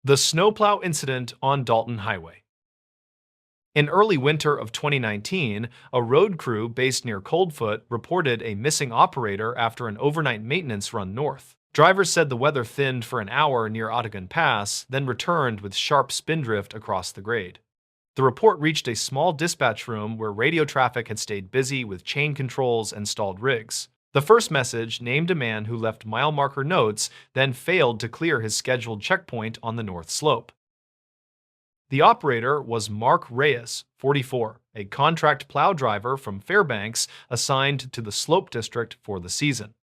The snowplow incident on Dalton Highway. In early winter of 2019, a road crew based near Coldfoot reported a missing operator after an overnight maintenance run north. Drivers said the weather thinned for an hour near Otagon Pass, then returned with sharp spindrift across the grade. The report reached a small dispatch room where radio traffic had stayed busy with chain controls and stalled rigs. The first message named a man who left mile marker notes, then failed to clear his scheduled checkpoint on the north slope. The operator was Mark Reyes, 44, a contract plow driver from Fairbanks assigned to the Slope District for the season.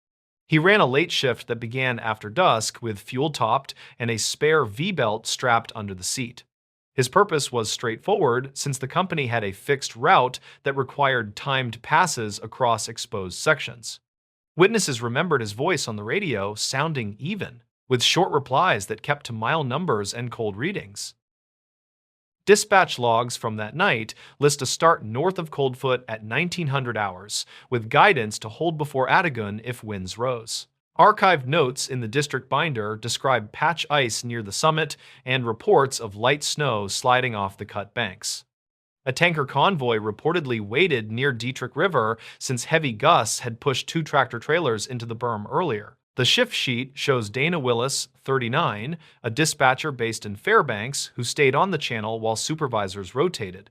He ran a late shift that began after dusk with fuel topped and a spare V-belt strapped under the seat. His purpose was straightforward since the company had a fixed route that required timed passes across exposed sections. Witnesses remembered his voice on the radio sounding even, with short replies that kept to mile numbers and cold readings. Dispatch logs from that night list a start north of Coldfoot at 1900 hours, with guidance to hold before Otagon if winds rose. Archived notes in the district binder describe patch ice near the summit and reports of light snow sliding off the cut banks. A tanker convoy reportedly waited near Dietrich River since heavy gusts had pushed 2 tractor-trailers into the berm earlier. The shift sheet shows Dana Willis, 39, a dispatcher based in Fairbanks, who stayed on the channel while supervisors rotated.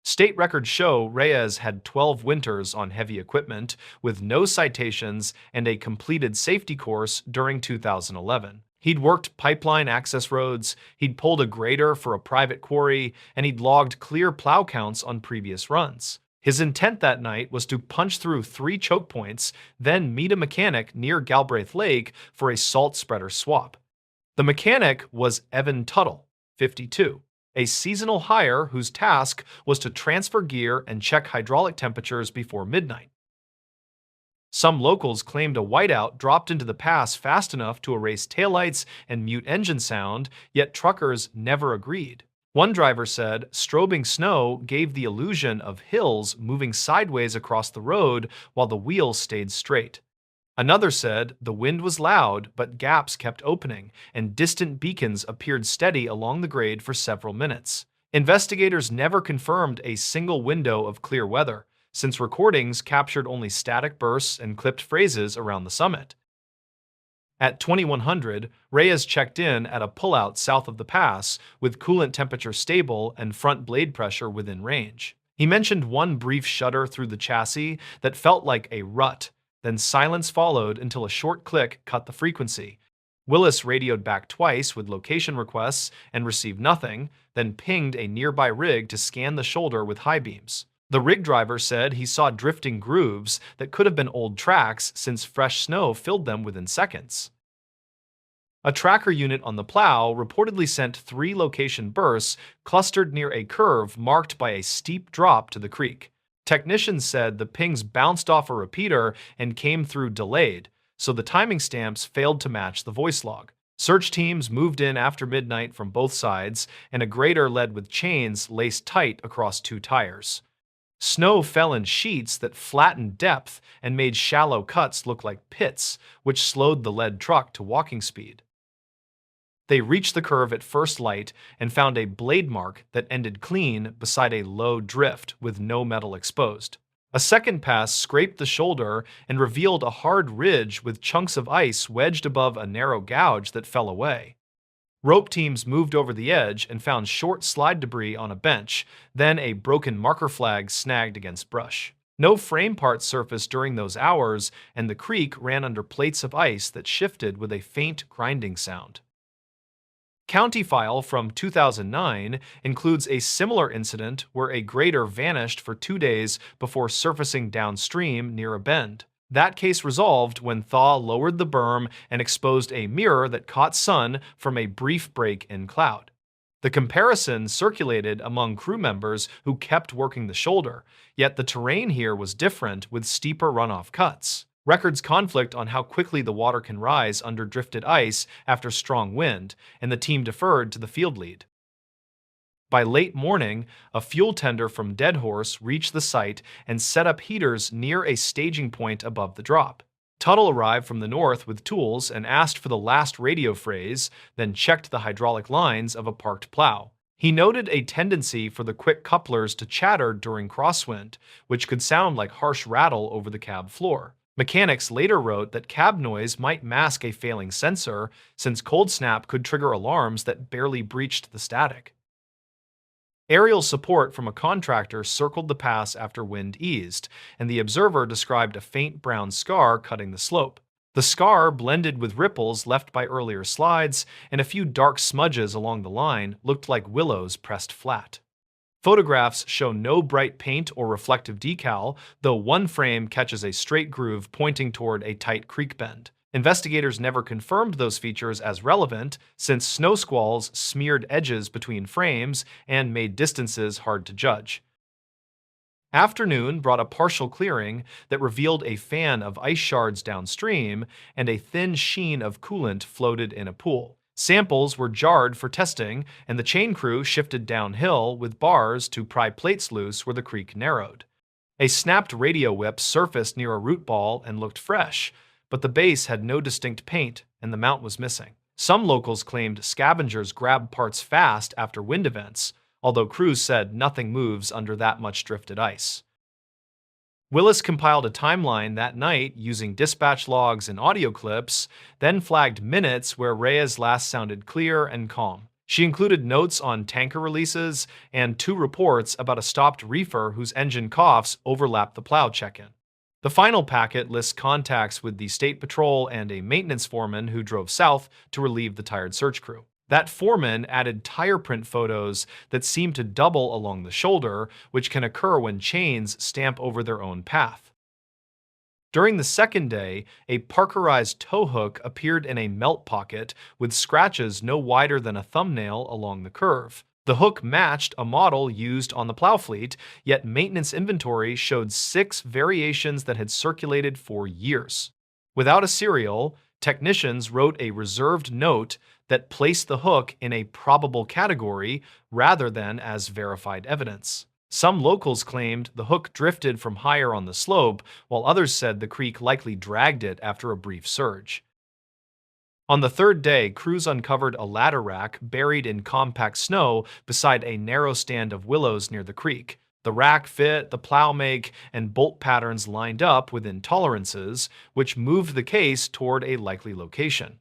State records show Reyes had 12 winters on heavy equipment, with no citations and a completed safety course during 2011. He'd worked pipeline access roads, he'd pulled a grader for a private quarry, and he'd logged clear plow counts on previous runs. His intent that night was to punch through 3 choke points, then meet a mechanic near Galbraith Lake for a salt spreader swap. The mechanic was Evan Tuttle, 52, a seasonal hire whose task was to transfer gear and check hydraulic temperatures before midnight. Some locals claimed a whiteout dropped into the pass fast enough to erase taillights and mute engine sound, yet truckers never agreed. One driver said strobing snow gave the illusion of hills moving sideways across the road while the wheels stayed straight. Another said the wind was loud, but gaps kept opening, and distant beacons appeared steady along the grade for several minutes. Investigators never confirmed a single window of clear weather, since recordings captured only static bursts and clipped phrases around the summit. At 2100, Reyes checked in at a pullout south of the pass, with coolant temperature stable and front blade pressure within range. He mentioned one brief shudder through the chassis that felt like a rut, then silence followed until a short click cut the frequency. Willis radioed back twice with location requests and received nothing, then pinged a nearby rig to scan the shoulder with high beams. The rig driver said he saw drifting grooves that could have been old tracks since fresh snow filled them within seconds. A tracker unit on the plow reportedly sent 3 location bursts clustered near a curve marked by a steep drop to the creek. Technicians said the pings bounced off a repeater and came through delayed, so the timing stamps failed to match the voice log. Search teams moved in after midnight from both sides, and a grader led with chains laced tight across 2 tires. Snow fell in sheets that flattened depth and made shallow cuts look like pits, which slowed the lead truck to walking speed. They reached the curve at first light and found a blade mark that ended clean beside a low drift with no metal exposed. A second pass scraped the shoulder and revealed a hard ridge with chunks of ice wedged above a narrow gouge that fell away. Rope teams moved over the edge and found short slide debris on a bench, then a broken marker flag snagged against brush. No frame parts surfaced during those hours, and the creek ran under plates of ice that shifted with a faint grinding sound. County file from 2009 includes a similar incident where a grader vanished for 2 days before surfacing downstream near a bend. That case resolved when thaw lowered the berm and exposed a mirror that caught sun from a brief break in cloud. The comparison circulated among crew members who kept working the shoulder, yet the terrain here was different with steeper runoff cuts. Records conflict on how quickly the water can rise under drifted ice after strong wind, and the team deferred to the field lead. By late morning, a fuel tender from Dead Horse reached the site and set up heaters near a staging point above the drop. Tuttle arrived from the north with tools and asked for the last radio phrase, then checked the hydraulic lines of a parked plow. He noted a tendency for the quick couplers to chatter during crosswind, which could sound like harsh rattle over the cab floor. Mechanics later wrote that cab noise might mask a failing sensor, since cold snap could trigger alarms that barely breached the static. Aerial support from a contractor circled the pass after wind eased, and the observer described a faint brown scar cutting the slope. The scar blended with ripples left by earlier slides, and a few dark smudges along the line looked like willows pressed flat. Photographs show no bright paint or reflective decal, though one frame catches a straight groove pointing toward a tight creek bend. Investigators never confirmed those features as relevant, since snow squalls smeared edges between frames and made distances hard to judge. Afternoon brought a partial clearing that revealed a fan of ice shards downstream, and a thin sheen of coolant floated in a pool. Samples were jarred for testing, and the chain crew shifted downhill with bars to pry plates loose where the creek narrowed. A snapped radio whip surfaced near a root ball and looked fresh, but the base had no distinct paint and the mount was missing. Some locals claimed scavengers grabbed parts fast after wind events, although crews said nothing moves under that much drifted ice. Willis compiled a timeline that night using dispatch logs and audio clips, then flagged minutes where Reyes last sounded clear and calm. She included notes on tanker releases and 2 reports about a stopped reefer whose engine coughs overlapped the plow check-in. The final packet lists contacts with the state patrol and a maintenance foreman who drove south to relieve the tired search crew. That foreman added tire print photos that seem to double along the shoulder, which can occur when chains stamp over their own path. During the second day, a Parkerized tow hook appeared in a melt pocket with scratches no wider than a thumbnail along the curve. The hook matched a model used on the plow fleet, yet maintenance inventory showed 6 variations that had circulated for years. Without a serial, technicians wrote a reserved note that placed the hook in a probable category rather than as verified evidence. Some locals claimed the hook drifted from higher on the slope, while others said the creek likely dragged it after a brief surge. On the third day, crews uncovered a ladder rack buried in compact snow beside a narrow stand of willows near the creek. The rack fit, the plow make, and bolt patterns lined up within tolerances, which moved the case toward a likely location.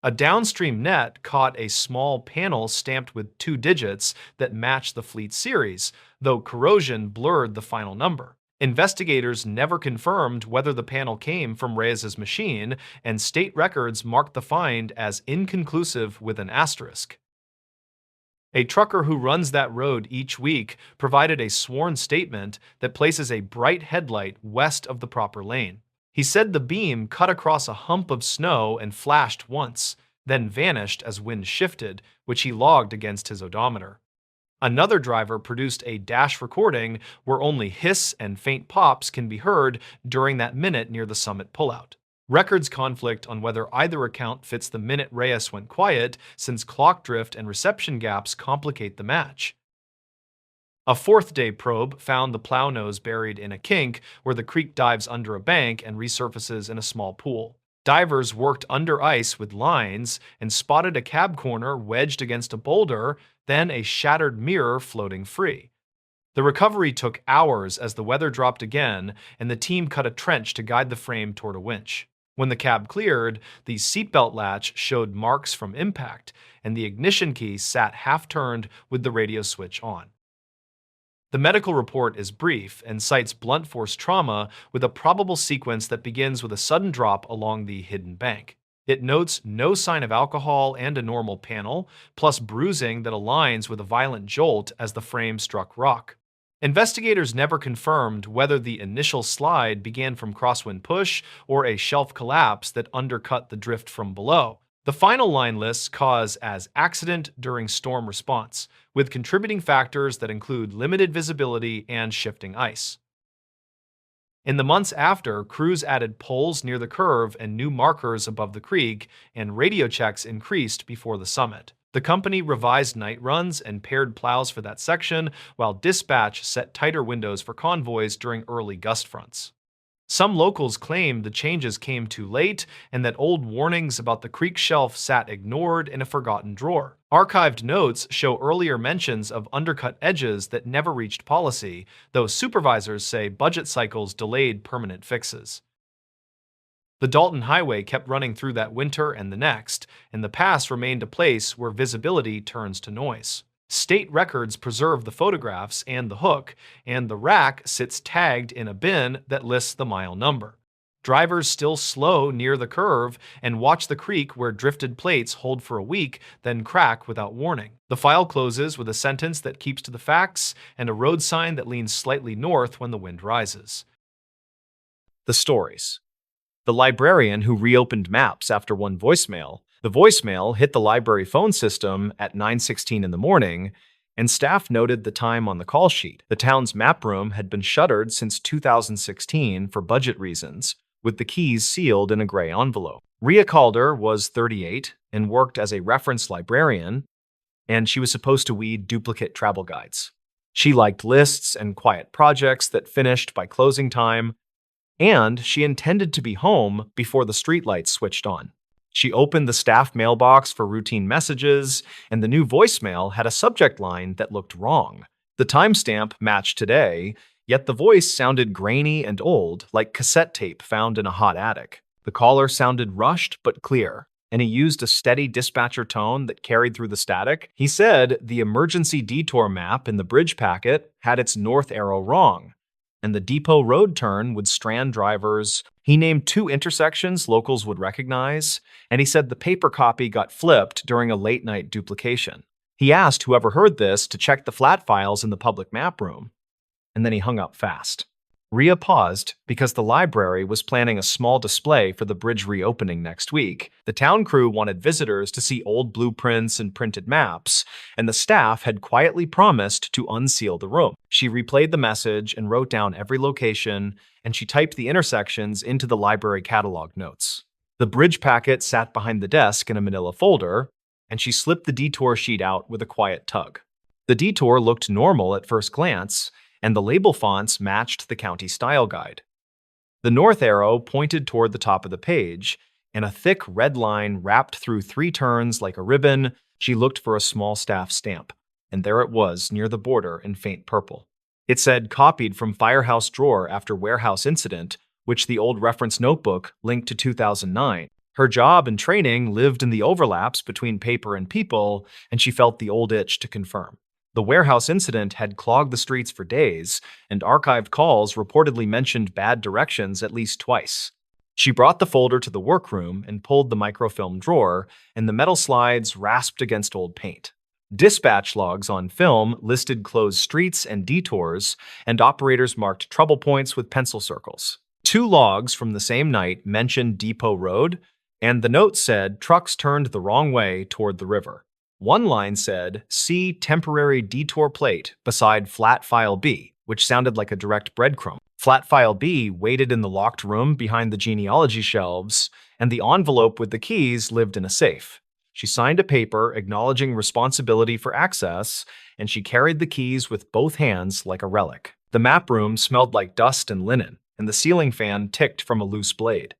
A downstream net caught a small panel stamped with 2 digits that matched the fleet series, though corrosion blurred the final number. Investigators never confirmed whether the panel came from Reyes's machine, and state records marked the find as inconclusive with an asterisk. A trucker who runs that road each week provided a sworn statement that places a bright headlight west of the proper lane. He said the beam cut across a hump of snow and flashed once, then vanished as wind shifted, which he logged against his odometer. Another driver produced a dash recording where only hiss and faint pops can be heard during that minute near the summit pullout. Records conflict on whether either account fits the minute Reyes went quiet, since clock drift and reception gaps complicate the match. A fourth-day probe found the plow nose buried in a kink where the creek dives under a bank and resurfaces in a small pool. Divers worked under ice with lines and spotted a cab corner wedged against a boulder, then a shattered mirror floating free. The recovery took hours as the weather dropped again, and the team cut a trench to guide the frame toward a winch. When the cab cleared, the seatbelt latch showed marks from impact, and the ignition key sat half-turned with the radio switch on. The medical report is brief and cites blunt force trauma with a probable sequence that begins with a sudden drop along the hidden bank. It notes no sign of alcohol and a normal panel, plus bruising that aligns with a violent jolt as the frame struck rock. Investigators never confirmed whether the initial slide began from crosswind push or a shelf collapse that undercut the drift from below. The final line lists cause as accident during storm response, with contributing factors that include limited visibility and shifting ice. In the months after, crews added poles near the curve and new markers above the creek, and radio checks increased before the summit. The company revised night runs and paired plows for that section, while dispatch set tighter windows for convoys during early gust fronts. Some locals claim the changes came too late and that old warnings about the creek shelf sat ignored in a forgotten drawer. Archived notes show earlier mentions of undercut edges that never reached policy, though supervisors say budget cycles delayed permanent fixes. The Dalton Highway kept running through that winter and the next, and the pass remained a place where visibility turns to noise. State records preserve the photographs and the hook, and the rack sits tagged in a bin that lists the mile number. Drivers still slow near the curve and watch the creek where drifted plates hold for a week, then crack without warning. The file closes with a sentence that keeps to the facts and a road sign that leans slightly north when the wind rises. The stories. The librarian who reopened maps after one voicemail. The voicemail hit the library phone system at 9:16 in the morning, and staff noted the time on the call sheet. The town's map room had been shuttered since 2016 for budget reasons, with the keys sealed in a gray envelope. Rhea Calder was 38 and worked as a reference librarian, and she was supposed to weed duplicate travel guides. She liked lists and quiet projects that finished by closing time, and she intended to be home before the streetlights switched on. She opened the staff mailbox for routine messages, and the new voicemail had a subject line that looked wrong. The timestamp matched today, yet the voice sounded grainy and old, like cassette tape found in a hot attic. The caller sounded rushed but clear, and he used a steady dispatcher tone that carried through the static. He said the emergency detour map in the bridge packet had its north arrow wrong, and the depot road turn would strand drivers. He named 2 intersections locals would recognize, and he said the paper copy got flipped during a late-night duplication. He asked whoever heard this to check the flat files in the public map room, and then he hung up fast. Rhea paused because the library was planning a small display for the bridge reopening next week. The town crew wanted visitors to see old blueprints and printed maps, and the staff had quietly promised to unseal the room. She replayed the message and wrote down every location, and she typed the intersections into the library catalog notes. The bridge packet sat behind the desk in a manila folder, and she slipped the detour sheet out with a quiet tug. The detour looked normal at first glance, and the label fonts matched the county style guide. The north arrow pointed toward the top of the page, and a thick red line wrapped through 3 turns like a ribbon. She looked for a small staff stamp, and there it was near the border in faint purple. It said copied from firehouse drawer after warehouse incident, which the old reference notebook linked to 2009. Her job and training lived in the overlaps between paper and people, and she felt the old itch to confirm. The warehouse incident had clogged the streets for days, and archived calls reportedly mentioned bad directions at least twice. She brought the folder to the workroom and pulled the microfilm drawer, and the metal slides rasped against old paint. Dispatch logs on film listed closed streets and detours, and operators marked trouble points with pencil circles. 2 logs from the same night mentioned Depot Road, and the note said trucks turned the wrong way toward the river. One line said, "See temporary detour plate beside flat file B," which sounded like a direct breadcrumb. Flat file B waited in the locked room behind the genealogy shelves, and the envelope with the keys lived in a safe. She signed a paper acknowledging responsibility for access, and she carried the keys with both hands like a relic. The map room smelled like dust and linen, and the ceiling fan ticked from a loose blade.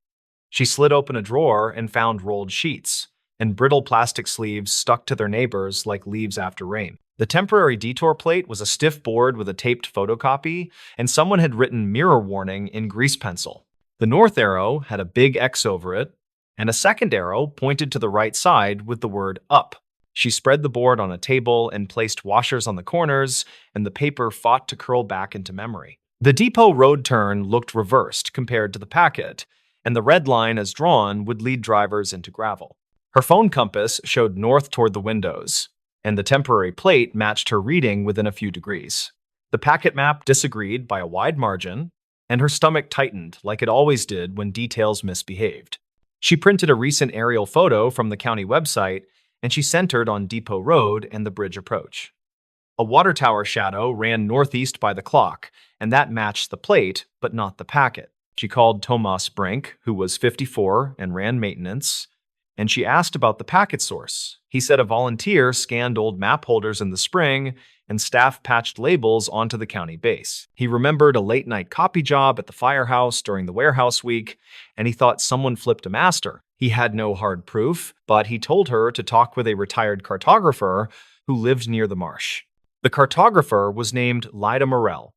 She slid open a drawer and found rolled sheets, and brittle plastic sleeves stuck to their neighbors like leaves after rain. The temporary detour plate was a stiff board with a taped photocopy, and someone had written mirror warning in grease pencil. The north arrow had a big X over it, and a second arrow pointed to the right side with the word up. She spread the board on a table and placed washers on the corners, and the paper fought to curl back into memory. The depot road turn looked reversed compared to the packet, and the red line as drawn would lead drivers into gravel. Her phone compass showed north toward the windows, and the temporary plate matched her reading within a few degrees. The packet map disagreed by a wide margin, and her stomach tightened like it always did when details misbehaved. She printed a recent aerial photo from the county website, and she centered on Depot Road and the bridge approach. A water tower shadow ran northeast by the clock, and that matched the plate, but not the packet. She called Tomas Brink, who was 54 and ran maintenance, and she asked about the packet source. He said a volunteer scanned old map holders in the spring, and staff patched labels onto the county base. He remembered a late-night copy job at the firehouse during the warehouse week, and he thought someone flipped a master. He had no hard proof, but he told her to talk with a retired cartographer who lived near the marsh. The cartographer was named Lyda Morell,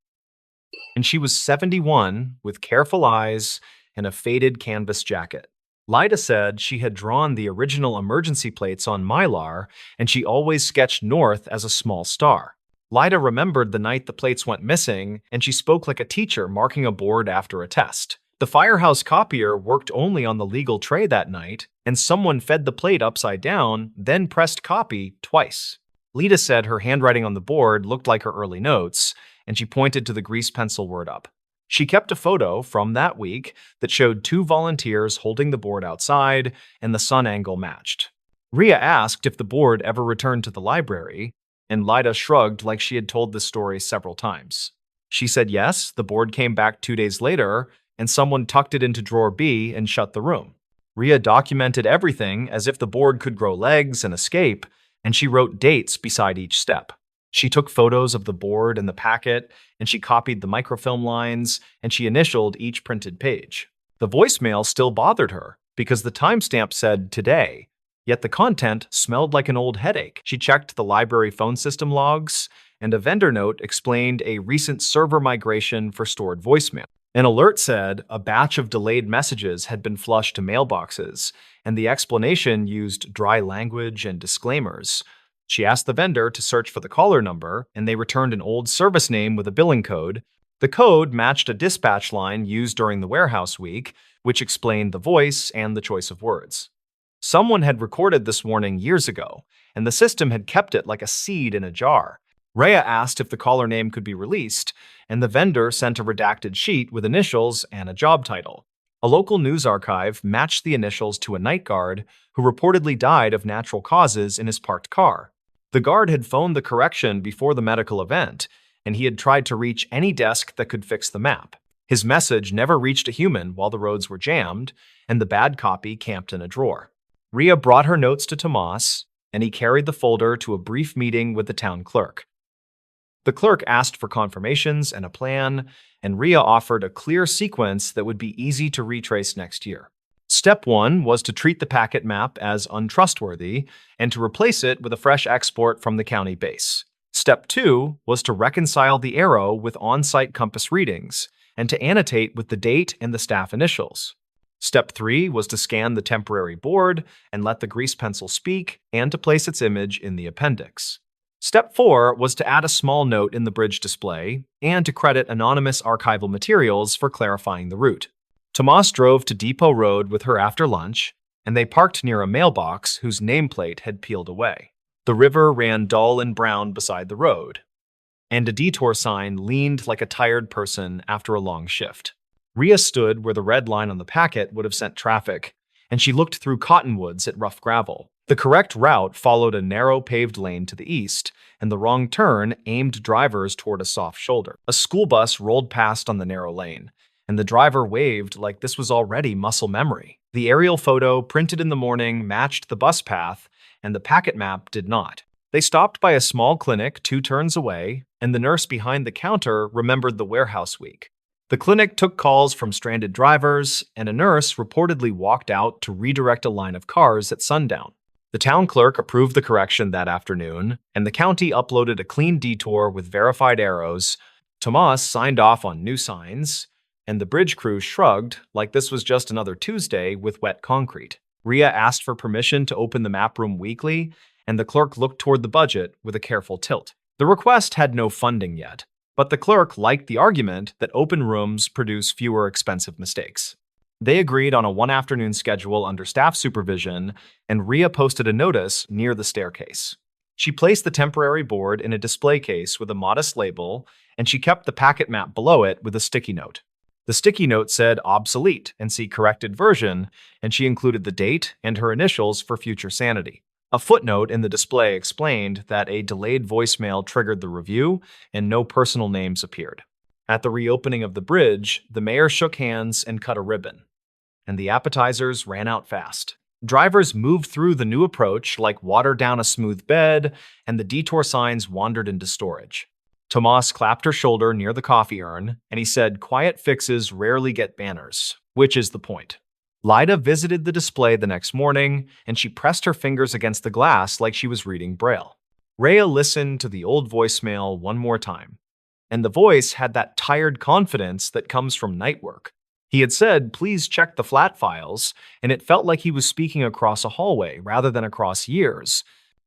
and she was 71 with careful eyes and a faded canvas jacket. Lyda said she had drawn the original emergency plates on Mylar, and she always sketched north as a small star. Lyda remembered the night the plates went missing, and she spoke like a teacher marking a board after a test. The firehouse copier worked only on the legal tray that night, and someone fed the plate upside down, then pressed copy twice. Lyda said her handwriting on the board looked like her early notes, and she pointed to the grease pencil word up. She kept a photo from that week that showed 2 volunteers holding the board outside, and the sun angle matched. Rhea asked if the board ever returned to the library, and Lyda shrugged like she had told this story several times. She said yes, the board came back 2 days later, and someone tucked it into drawer B and shut the room. Rhea documented everything as if the board could grow legs and escape, and she wrote dates beside each step. She took photos of the board and the packet, and she copied the microfilm lines, and she initialed each printed page. The voicemail still bothered her because the timestamp said today, yet the content smelled like an old headache. She checked the library phone system logs, and a vendor note explained a recent server migration for stored voicemail. An alert said a batch of delayed messages had been flushed to mailboxes, and the explanation used dry language and disclaimers. She asked the vendor to search for the caller number, and they returned an old service name with a billing code. The code matched a dispatch line used during the warehouse week, which explained the voice and the choice of words. Someone had recorded this warning years ago, and the system had kept it like a seed in a jar. Rhea asked if the caller name could be released, and the vendor sent a redacted sheet with initials and a job title. A local news archive matched the initials to a night guard who reportedly died of natural causes in his parked car. The guard had phoned the correction before the medical event, and he had tried to reach any desk that could fix the map. His message never reached a human while the roads were jammed, and the bad copy camped in a drawer. Rhea brought her notes to Tomas, and he carried the folder to a brief meeting with the town clerk. The clerk asked for confirmations and a plan, and Rhea offered a clear sequence that would be easy to retrace next year. Step 1 was to treat the packet map as untrustworthy and to replace it with a fresh export from the county base. Step 2 was to reconcile the arrow with on-site compass readings and to annotate with the date and the staff initials. Step 3 was to scan the temporary board and let the grease pencil speak and to place its image in the appendix. Step 4 was to add a small note in the bridge display and to credit anonymous archival materials for clarifying the route. Tomas drove to Depot Road with her after lunch, and they parked near a mailbox whose nameplate had peeled away. The river ran dull and brown beside the road, and a detour sign leaned like a tired person after a long shift. Rhea stood where the red line on the packet would have sent traffic, and she looked through cottonwoods at rough gravel. The correct route followed a narrow paved lane to the east, and the wrong turn aimed drivers toward a soft shoulder. A school bus rolled past on the narrow lane, and the driver waved like this was already muscle memory. The aerial photo printed in the morning matched the bus path, and the packet map did not. They stopped by a small clinic 2 turns away, and the nurse behind the counter remembered the warehouse week. The clinic took calls from stranded drivers, and a nurse reportedly walked out to redirect a line of cars at sundown. The town clerk approved the correction that afternoon, and the county uploaded a clean detour with verified arrows. Tomas signed off on new signs, and the bridge crew shrugged like this was just another Tuesday with wet concrete. Rhea asked for permission to open the map room weekly, and the clerk looked toward the budget with a careful tilt. The request had no funding yet, but the clerk liked the argument that open rooms produce fewer expensive mistakes. They agreed on a one-afternoon schedule under staff supervision, and Rhea posted a notice near the staircase. She placed the temporary board in a display case with a modest label, and she kept the packet map below it with a sticky note. The sticky note said obsolete and see corrected version, and she included the date and her initials for future sanity. A footnote in the display explained that a delayed voicemail triggered the review and no personal names appeared. At the reopening of the bridge, the mayor shook hands and cut a ribbon, and the appetizers ran out fast. Drivers moved through the new approach like water down a smooth bed, and the detour signs wandered into storage. Tomas clapped her shoulder near the coffee urn, and he said quiet fixes rarely get banners, which is the point. Lida visited the display the next morning, and she pressed her fingers against the glass like she was reading Braille. Rhea listened to the old voicemail one more time, and the voice had that tired confidence that comes from night work. He had said, "Please check the flat files," and it felt like he was speaking across a hallway rather than across years.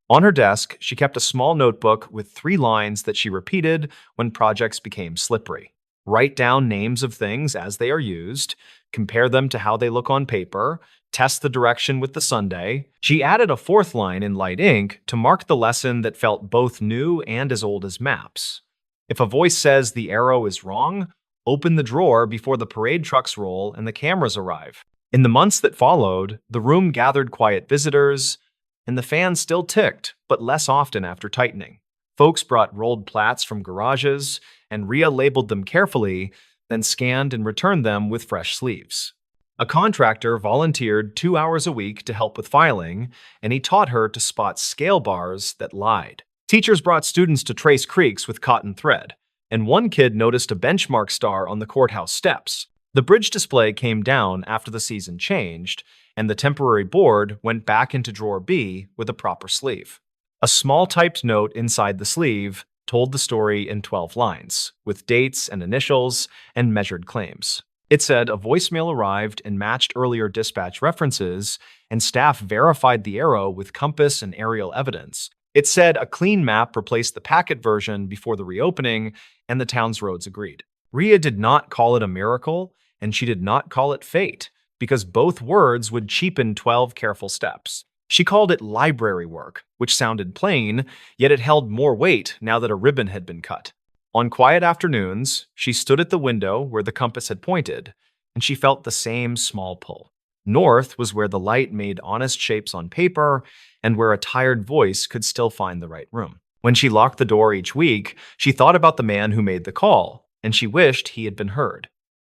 On her desk, she kept a small notebook with 3 lines that she repeated when projects became slippery. Write down names of things as they are used, compare them to how they look on paper, test the direction with the Sunday. She added a 4th line in light ink to mark the lesson that felt both new and as old as maps. If a voice says the arrow is wrong, open the drawer before the parade trucks roll and the cameras arrive. In the months that followed, the room gathered quiet visitors, and the fan still ticked, but less often after tightening. Folks brought rolled plats from garages, and Rhea labeled them carefully, then scanned and returned them with fresh sleeves. A contractor volunteered 2 hours a week to help with filing, and he taught her to spot scale bars that lied. Teachers brought students to trace creeks with cotton thread, and one kid noticed a benchmark star on the courthouse steps. The bridge display came down after the season changed, and the temporary board went back into drawer B with a proper sleeve. A small typed note inside the sleeve told the story in 12 lines, with dates and initials and measured claims. It said a voicemail arrived and matched earlier dispatch references, and staff verified the arrow with compass and aerial evidence. It said a clean map replaced the packet version before the reopening, and the town's roads agreed. Rhea did not call it a miracle, and she did not call it fate, because both words would cheapen 12 careful steps. She called it library work, which sounded plain, yet it held more weight now that a ribbon had been cut. On quiet afternoons, she stood at the window where the compass had pointed, and she felt the same small pull. North was where the light made honest shapes on paper, and where a tired voice could still find the right room. When she locked the door each week, she thought about the man who made the call, and she wished he had been heard.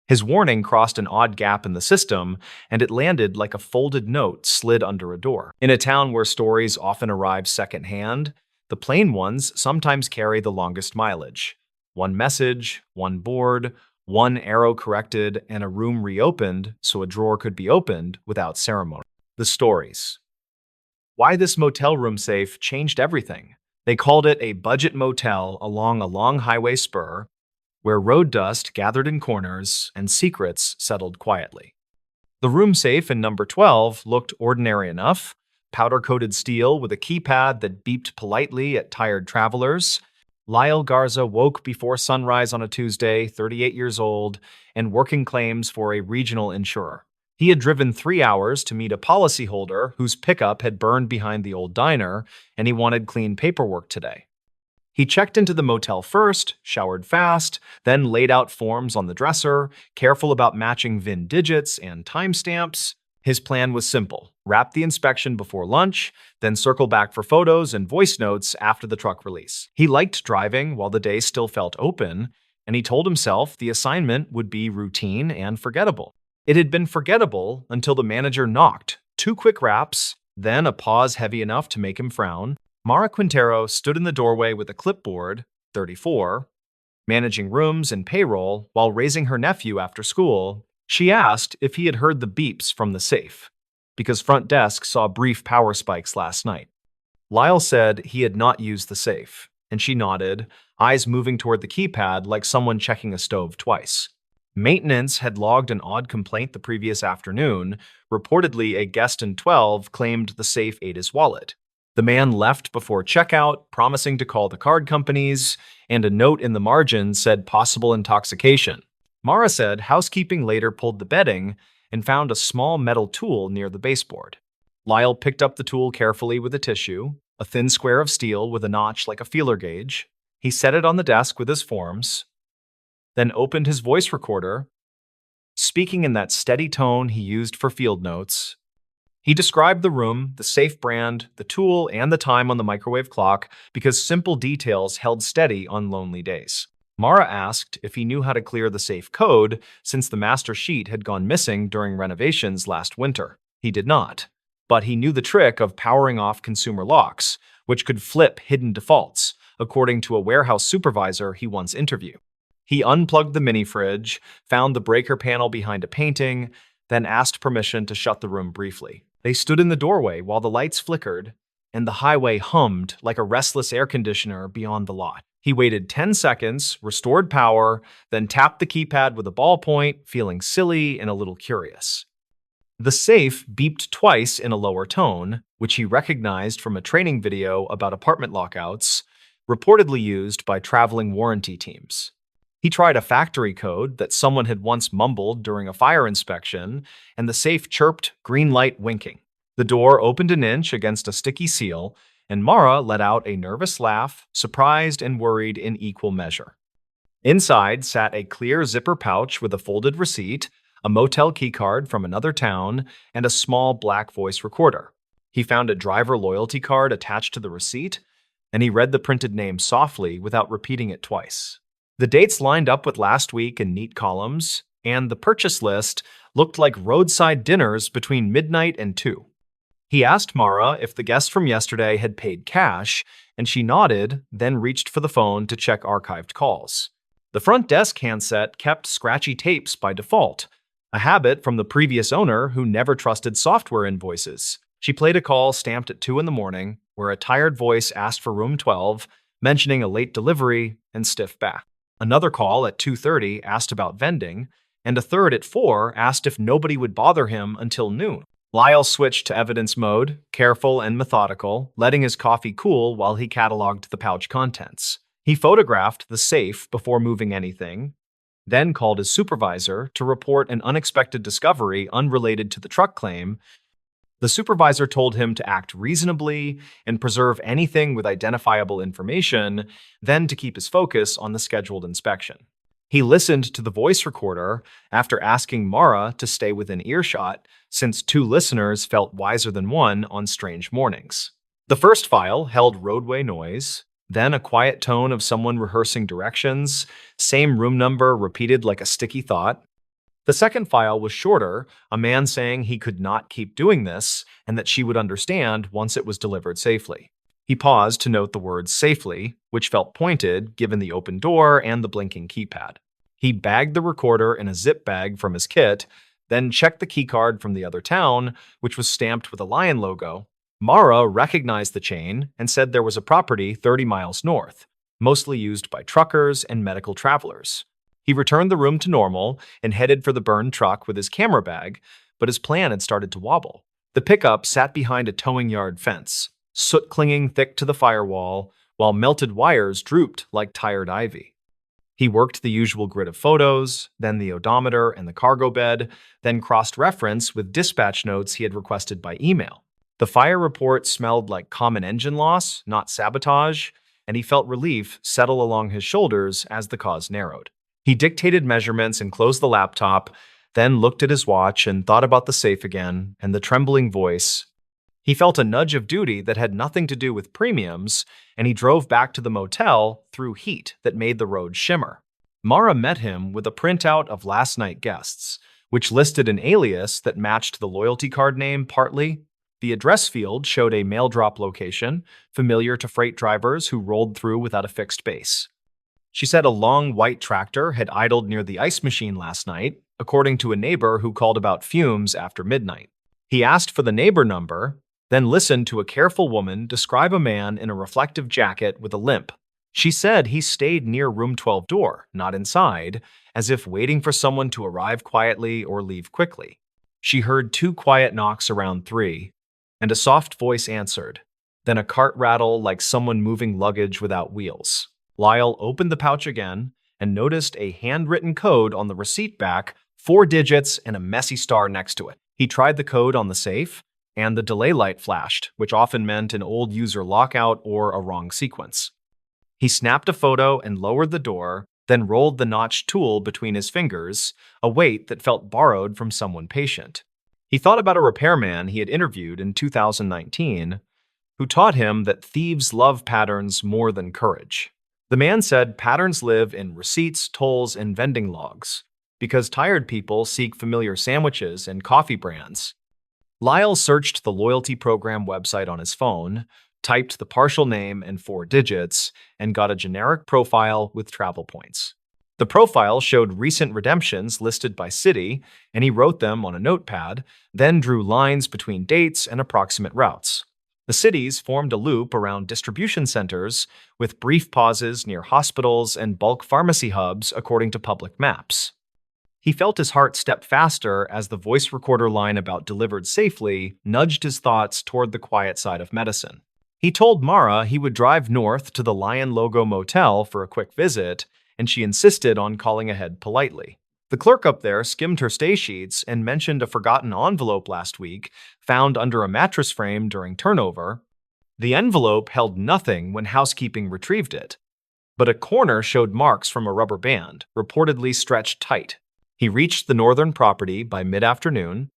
His warning crossed an odd gap in the system, and it landed like a folded note slid under a door. In a town where stories often arrive secondhand, the plain ones sometimes carry the longest mileage. One message, one board, one arrow corrected, and a room reopened so a drawer could be opened without ceremony. The stories. Why this motel room safe changed everything. They called it a budget motel along a long highway spur, where road dust gathered in corners and secrets settled quietly. The room safe in number 12 looked ordinary enough, powder-coated steel with a keypad that beeped politely at tired travelers. Lyle Garza woke before sunrise on a Tuesday, 38 years old, and working claims for a regional insurer. He had driven 3 hours to meet a policyholder whose pickup had burned behind the old diner, and he wanted clean paperwork today. He checked into the motel first, showered fast, then laid out forms on the dresser, careful about matching VIN digits and timestamps. His plan was simple: wrap the inspection before lunch, then circle back for photos and voice notes after the truck release. He liked driving while the day still felt open, and he told himself the assignment would be routine and forgettable. It had been forgettable until the manager knocked. 2 quick raps, then a pause heavy enough to make him frown. Mara Quintero stood in the doorway with a clipboard, 34, managing rooms and payroll while raising her nephew after school. She asked if he had heard the beeps from the safe, because front desk saw brief power spikes last night. Lyle said he had not used the safe, and she nodded, eyes moving toward the keypad like someone checking a stove twice. Maintenance had logged an odd complaint the previous afternoon. Reportedly, a guest in 12 claimed the safe ate his wallet. The man left before checkout, promising to call the card companies, and a note in the margin said possible intoxication. Mara said housekeeping later pulled the bedding and found a small metal tool near the baseboard. Lyle picked up the tool carefully with a tissue, a thin square of steel with a notch like a feeler gauge. He set it on the desk with his forms, then opened his voice recorder, speaking in that steady tone he used for field notes. He described the room, the safe brand, the tool, and the time on the microwave clock because simple details held steady on lonely days. Mara asked if he knew how to clear the safe code since the master sheet had gone missing during renovations last winter. He did not. but he knew the trick of powering off consumer locks, which could flip hidden defaults, according to a warehouse supervisor he once interviewed. He unplugged the mini fridge, found the breaker panel behind a painting, then asked permission to shut the room briefly. They stood in the doorway while the lights flickered, and the highway hummed like a restless air conditioner beyond the lot. He waited 10 seconds, restored power, then tapped the keypad with a ballpoint, feeling silly and a little curious. The safe beeped twice in a lower tone, which he recognized from a training video about apartment lockouts, reportedly used by traveling warranty teams. He tried a factory code that someone had once mumbled during a fire inspection, and the safe chirped, green light winking. The door opened an inch against a sticky seal, and Mara let out a nervous laugh, surprised and worried in equal measure. Inside sat a clear zipper pouch with a folded receipt, a motel keycard from another town, and a small black voice recorder. He found a driver loyalty card attached to the receipt, and he read the printed name softly without repeating it twice. The dates lined up with last week in neat columns, and the purchase list looked like roadside dinners between midnight and 2. He asked Mara if the guest from yesterday had paid cash, and she nodded, then reached for the phone to check archived calls. The front desk handset kept scratchy tapes by default, a habit from the previous owner who never trusted software invoices. She played a call stamped at 2 in the morning, where a tired voice asked for room 12, mentioning a late delivery, and stiff back. Another call at 2:30 asked about vending, and a third at 4 asked if nobody would bother him until noon. Lyle switched to evidence mode, careful and methodical, letting his coffee cool while he cataloged the pouch contents. He photographed the safe before moving anything, then called his supervisor to report an unexpected discovery unrelated to the truck claim. The supervisor told him to act reasonably and preserve anything with identifiable information, then to keep his focus on the scheduled inspection. He listened to the voice recorder after asking Mara to stay within earshot, since 2 listeners felt wiser than one on strange mornings. The first file held roadway noise, then a quiet tone of someone rehearsing directions, same room number repeated like a sticky thought. The second file was shorter, a man saying he could not keep doing this and that she would understand once it was delivered safely. He paused to note the words safely, which felt pointed given the open door and the blinking keypad. He bagged the recorder in a zip bag from his kit, then checked the keycard from the other town, which was stamped with a lion logo. Mara recognized the chain and said there was a property 30 miles north, mostly used by truckers and medical travelers. He returned the room to normal and headed for the burned truck with his camera bag, but his plan had started to wobble. The pickup sat behind a towing yard fence, soot clinging thick to the firewall, while melted wires drooped like tired ivy. He worked the usual grid of photos, then the odometer and the cargo bed, then cross-reference with dispatch notes he had requested by email. The fire report smelled like common engine loss, not sabotage, and he felt relief settle along his shoulders as the cause narrowed. He dictated measurements and closed the laptop, then looked at his watch and thought about the safe again and the trembling voice. He felt a nudge of duty that had nothing to do with premiums, and he drove back to the motel through heat that made the road shimmer. Mara met him with a printout of last night guests, which listed an alias that matched the loyalty card name partly. The address field showed a mail drop location, familiar to freight drivers who rolled through without a fixed base. She said a long white tractor had idled near the ice machine last night, according to a neighbor who called about fumes after midnight. He asked for the neighbor number, then listened to a careful woman describe a man in a reflective jacket with a limp. She said he stayed near room 12 door, not inside, as if waiting for someone to arrive quietly or leave quickly. She heard 2 quiet knocks around 3, and a soft voice answered, then a cart rattle like someone moving luggage without wheels. Lyle opened the pouch again and noticed a handwritten code on the receipt back, 4 digits and a messy star next to it. He tried the code on the safe, and the delay light flashed, which often meant an old user lockout or a wrong sequence. He snapped a photo and lowered the door, then rolled the notched tool between his fingers, a weight that felt borrowed from someone patient. He thought about a repairman he had interviewed in 2019 who taught him that thieves love patterns more than courage. The man said patterns live in receipts, tolls, and vending logs, because tired people seek familiar sandwiches and coffee brands. Lyle searched the loyalty program website on his phone, typed the partial name and 4 digits, and got a generic profile with travel points. The profile showed recent redemptions listed by city, and he wrote them on a notepad, then drew lines between dates and approximate routes. The cities formed a loop around distribution centers, with brief pauses near hospitals and bulk pharmacy hubs according to public maps. He felt his heart step faster as the voice recorder line about delivered safely nudged his thoughts toward the quiet side of medicine. He told Mara he would drive north to the Lion Logo Motel for a quick visit, and she insisted on calling ahead politely. The clerk up there skimmed her stay sheets and mentioned a forgotten envelope last week found under a mattress frame during turnover. The envelope held nothing when housekeeping retrieved it, but a corner showed marks from a rubber band, reportedly stretched tight. He reached the northern property by mid-afternoon,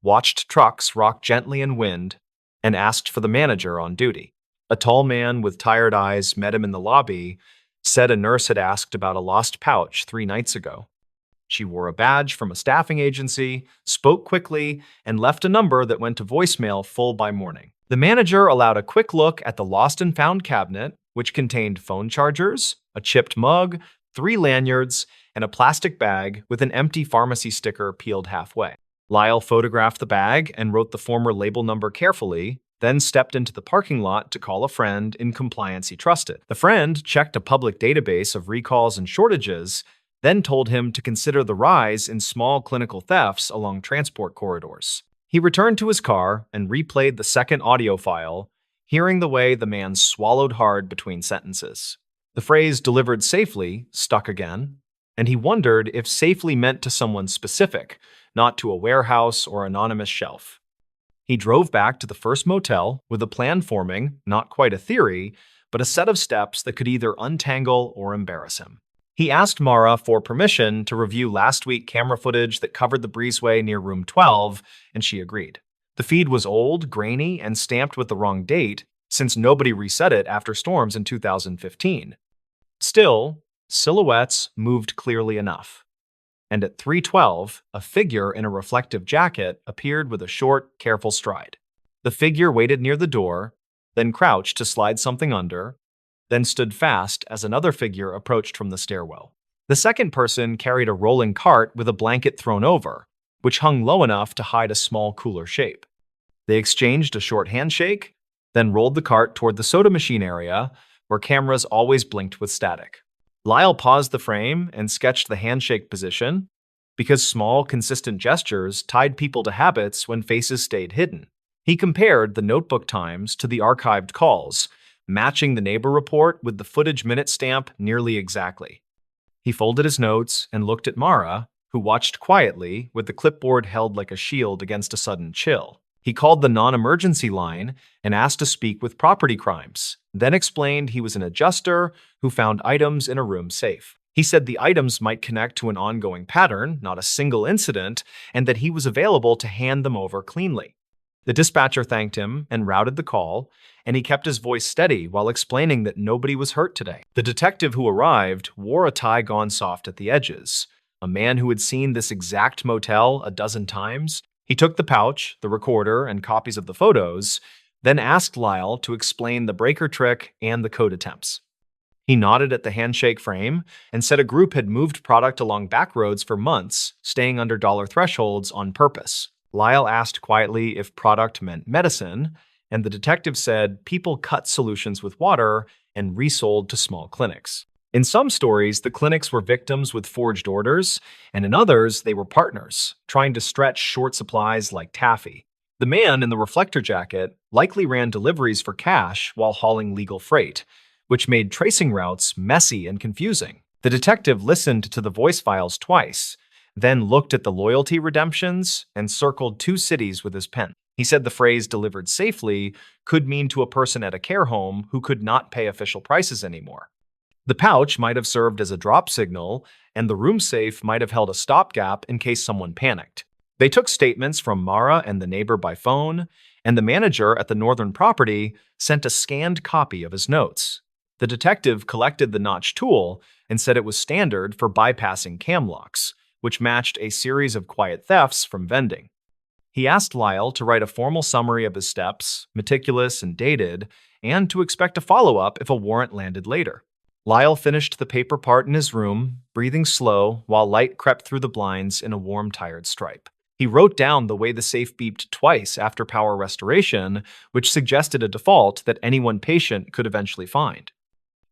watched trucks rock gently in wind, and asked for the manager on duty. A tall man with tired eyes met him in the lobby, said a nurse had asked about a lost pouch 3 nights ago. She wore a badge from a staffing agency, spoke quickly, and left a number that went to voicemail full by morning. The manager allowed a quick look at the lost and found cabinet, which contained phone chargers, a chipped mug, 3 lanyards, and a plastic bag with an empty pharmacy sticker peeled halfway. Lyle photographed the bag and wrote the former label number carefully, then stepped into the parking lot to call a friend in compliance he trusted. The friend checked a public database of recalls and shortages, then told him to consider the rise in small clinical thefts along transport corridors. He returned to his car and replayed the second audio file, hearing the way the man swallowed hard between sentences. The phrase "delivered safely" stuck again, and he wondered if safely meant to someone specific, not to a warehouse or anonymous shelf. He drove back to the first motel with a plan forming, not quite a theory, but a set of steps that could either untangle or embarrass him. He asked Mara for permission to review last week's camera footage that covered the breezeway near room 12, and she agreed. The feed was old, grainy, and stamped with the wrong date, since nobody reset it after storms in 2015. Still, silhouettes moved clearly enough. And at 3:12, a figure in a reflective jacket appeared with a short, careful stride. The figure waited near the door, then crouched to slide something under, then stood fast as another figure approached from the stairwell. The second person carried a rolling cart with a blanket thrown over, which hung low enough to hide a small, cooler shape. They exchanged a short handshake, then rolled the cart toward the soda machine area, where cameras always blinked with static. Lyle paused the frame and sketched the handshake position, because small, consistent gestures tied people to habits when faces stayed hidden. He compared the notebook times to the archived calls, matching the neighbor report with the footage minute stamp nearly exactly. He folded his notes and looked at Mara, who watched quietly with the clipboard held like a shield against a sudden chill. He called the non-emergency line and asked to speak with property crimes, then explained he was an adjuster who found items in a room safe. He said the items might connect to an ongoing pattern, not a single incident, and that he was available to hand them over cleanly. The dispatcher thanked him and routed the call, and he kept his voice steady while explaining that nobody was hurt today. The detective who arrived wore a tie gone soft at the edges, a man who had seen this exact motel a dozen times. He took the pouch, the recorder, and copies of the photos, then asked Lyle to explain the breaker trick and the code attempts. He nodded at the handshake frame and said a group had moved product along back roads for months, staying under dollar thresholds on purpose. Lyle asked quietly if product meant medicine, and the detective said people cut solutions with water and resold to small clinics. In some stories, the clinics were victims with forged orders, and in others, they were partners, trying to stretch short supplies like taffy. The man in the reflector jacket likely ran deliveries for cash while hauling legal freight, which made tracing routes messy and confusing. The detective listened to the voice files twice, then looked at the loyalty redemptions and circled 2 cities with his pen. He said the phrase "delivered safely" could mean to a person at a care home who could not pay official prices anymore. The pouch might have served as a drop signal, and the room safe might have held a stopgap in case someone panicked. They took statements from Mara and the neighbor by phone, and the manager at the northern property sent a scanned copy of his notes. The detective collected the notch tool and said it was standard for bypassing cam locks, which matched a series of quiet thefts from vending. He asked Lyle to write a formal summary of his steps, meticulous and dated, and to expect a follow-up if a warrant landed later. Lyle finished the paper part in his room, breathing slow while light crept through the blinds in a warm, tired stripe. He wrote down the way the safe beeped twice after power restoration, which suggested a default that any one patient could eventually find.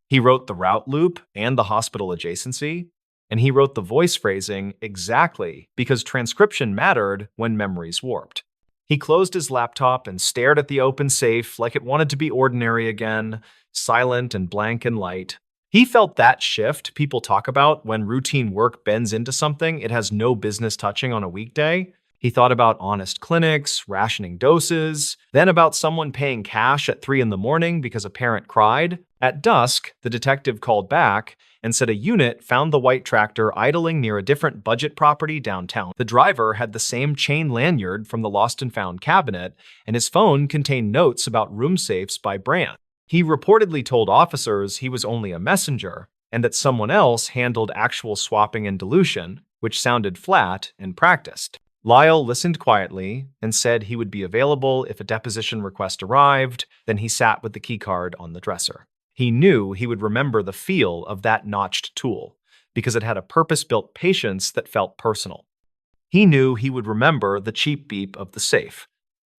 He wrote the route loop and the hospital adjacency, and he wrote the voice phrasing exactly because transcription mattered when memories warped. He closed his laptop and stared at the open safe like it wanted to be ordinary again, silent and blank and light. He felt that shift people talk about when routine work bends into something it has no business touching on a weekday. He thought about honest clinics, rationing doses, then about someone paying cash at 3 in the morning because a parent cried. At dusk, the detective called back and said a unit found the white tractor idling near a different budget property downtown. The driver had the same chain lanyard from the lost and found cabinet, and his phone contained notes about room safes by brand. He reportedly told officers he was only a messenger and that someone else handled actual swapping and dilution, which sounded flat and practiced. Lyle listened quietly and said he would be available if a deposition request arrived. Then he sat with the keycard on the dresser. He knew he would remember the feel of that notched tool because it had a purpose-built patience that felt personal. He knew he would remember the cheap beep of the safe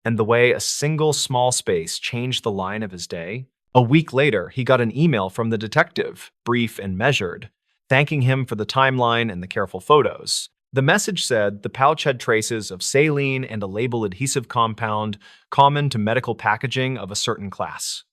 and the way a single small space changed the line of his day. A week later, he got an email from the detective, brief and measured, thanking him for the timeline and the careful photos. The message said the pouch had traces of saline and a label adhesive compound common to medical packaging of a certain class.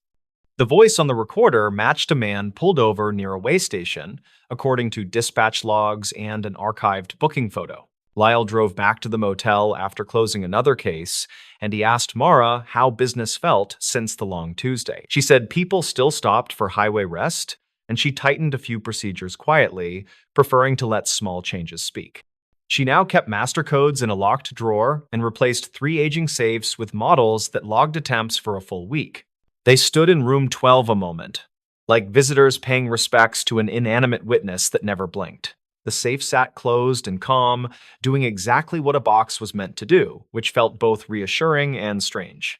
The voice on the recorder matched a man pulled over near a way station, according to dispatch logs and an archived booking photo. Lyle drove back to the motel after closing another case, and he asked Mara how business felt since the long Tuesday. She said people still stopped for highway rest, and she tightened a few procedures quietly, preferring to let small changes speak. She now kept master codes in a locked drawer and replaced 3 aging safes with models that logged attempts for a full week. They stood in room 12 a moment, like visitors paying respects to an inanimate witness that never blinked. The safe sat closed and calm, doing exactly what a box was meant to do, which felt both reassuring and strange.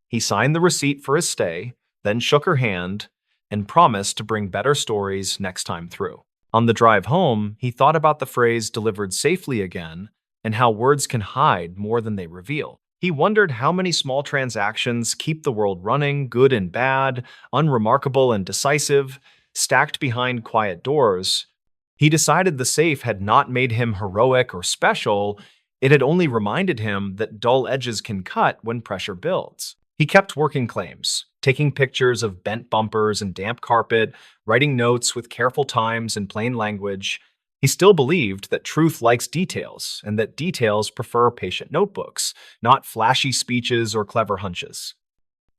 He signed the receipt for his stay, then shook her hand, and promised to bring better stories next time through. On the drive home, he thought about the phrase delivered safely again and how words can hide more than they reveal. He wondered how many small transactions keep the world running, good and bad, unremarkable and decisive, stacked behind quiet doors. He decided the safe had not made him heroic or special, it had only reminded him that dull edges can cut when pressure builds. He kept working claims, taking pictures of bent bumpers and damp carpet, writing notes with careful times and plain language. He still believed that truth likes details and that details prefer patient notebooks, not flashy speeches or clever hunches.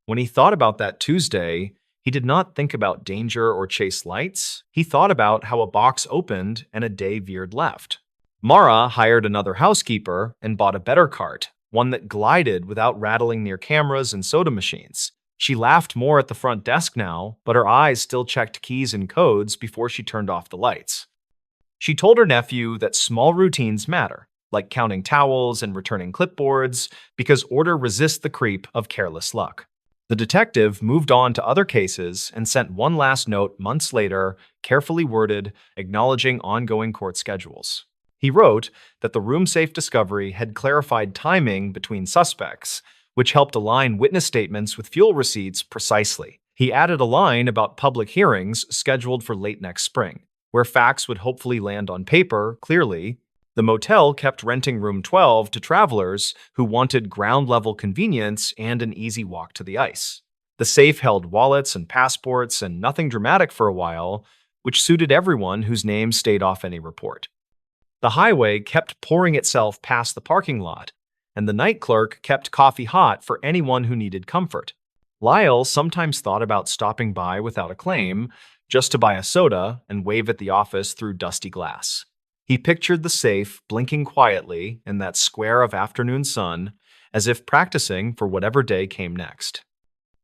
When he thought about that Tuesday, he did not think about danger or chase lights. He thought about how a box opened and a day veered left. Mara hired another housekeeper and bought a better cart, one that glided without rattling near cameras and soda machines. She laughed more at the front desk now, but her eyes still checked keys and codes before she turned off the lights. She told her nephew that small routines matter, like counting towels and returning clipboards, because order resists the creep of careless luck. The detective moved on to other cases and sent one last note months later, carefully worded, acknowledging ongoing court schedules. He wrote that the room safe discovery had clarified timing between suspects, which helped align witness statements with fuel receipts precisely. He added a line about public hearings scheduled for late next spring, where facts would hopefully land on paper clearly. The motel kept renting room 12 to travelers who wanted ground-level convenience and an easy walk to the ice. The safe held wallets and passports and nothing dramatic for a while, which suited everyone whose name stayed off any report. The highway kept pouring itself past the parking lot, and the night clerk kept coffee hot for anyone who needed comfort. Lyle sometimes thought about stopping by without a claim, just to buy a soda and wave at the office through dusty glass. He pictured the safe blinking quietly in that square of afternoon sun, as if practicing for whatever day came next.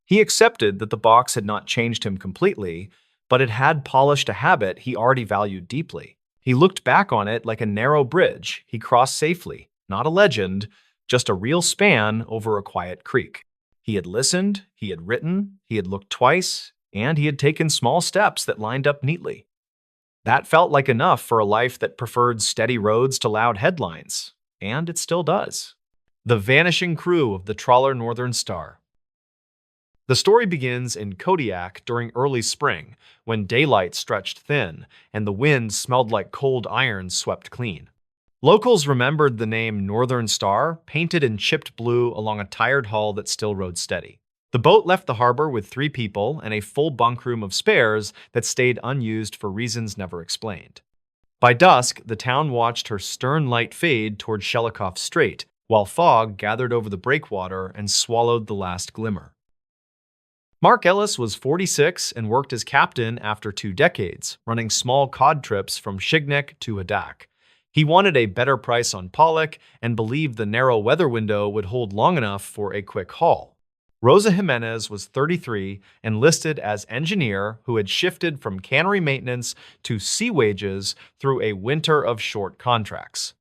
He accepted that the box had not changed him completely, but it had polished a habit he already valued deeply. He looked back on it like a narrow bridge he crossed safely, not a legend, just a real span over a quiet creek. He had listened, he had written, he had looked twice, and he had taken small steps that lined up neatly. That felt like enough for a life that preferred steady roads to loud headlines, and it still does. The vanishing crew of the trawler Northern Star. The story begins in Kodiak during early spring, when daylight stretched thin and the wind smelled like cold iron swept clean. Locals remembered the name Northern Star painted in chipped blue along a tired hull that still rode steady. The boat left the harbor with 3 people and a full bunkroom of spares that stayed unused for reasons never explained. By dusk, the town watched her stern light fade toward Shelikof Strait, while fog gathered over the breakwater and swallowed the last glimmer. Mark Ellis was 46 and worked as captain after 2 decades, running small cod trips from Shignek to Hadak. He wanted a better price on pollock and believed the narrow weather window would hold long enough for a quick haul. Rosa Jimenez was 33 and listed as engineer who had shifted from cannery maintenance to sea wages through a winter of short contracts.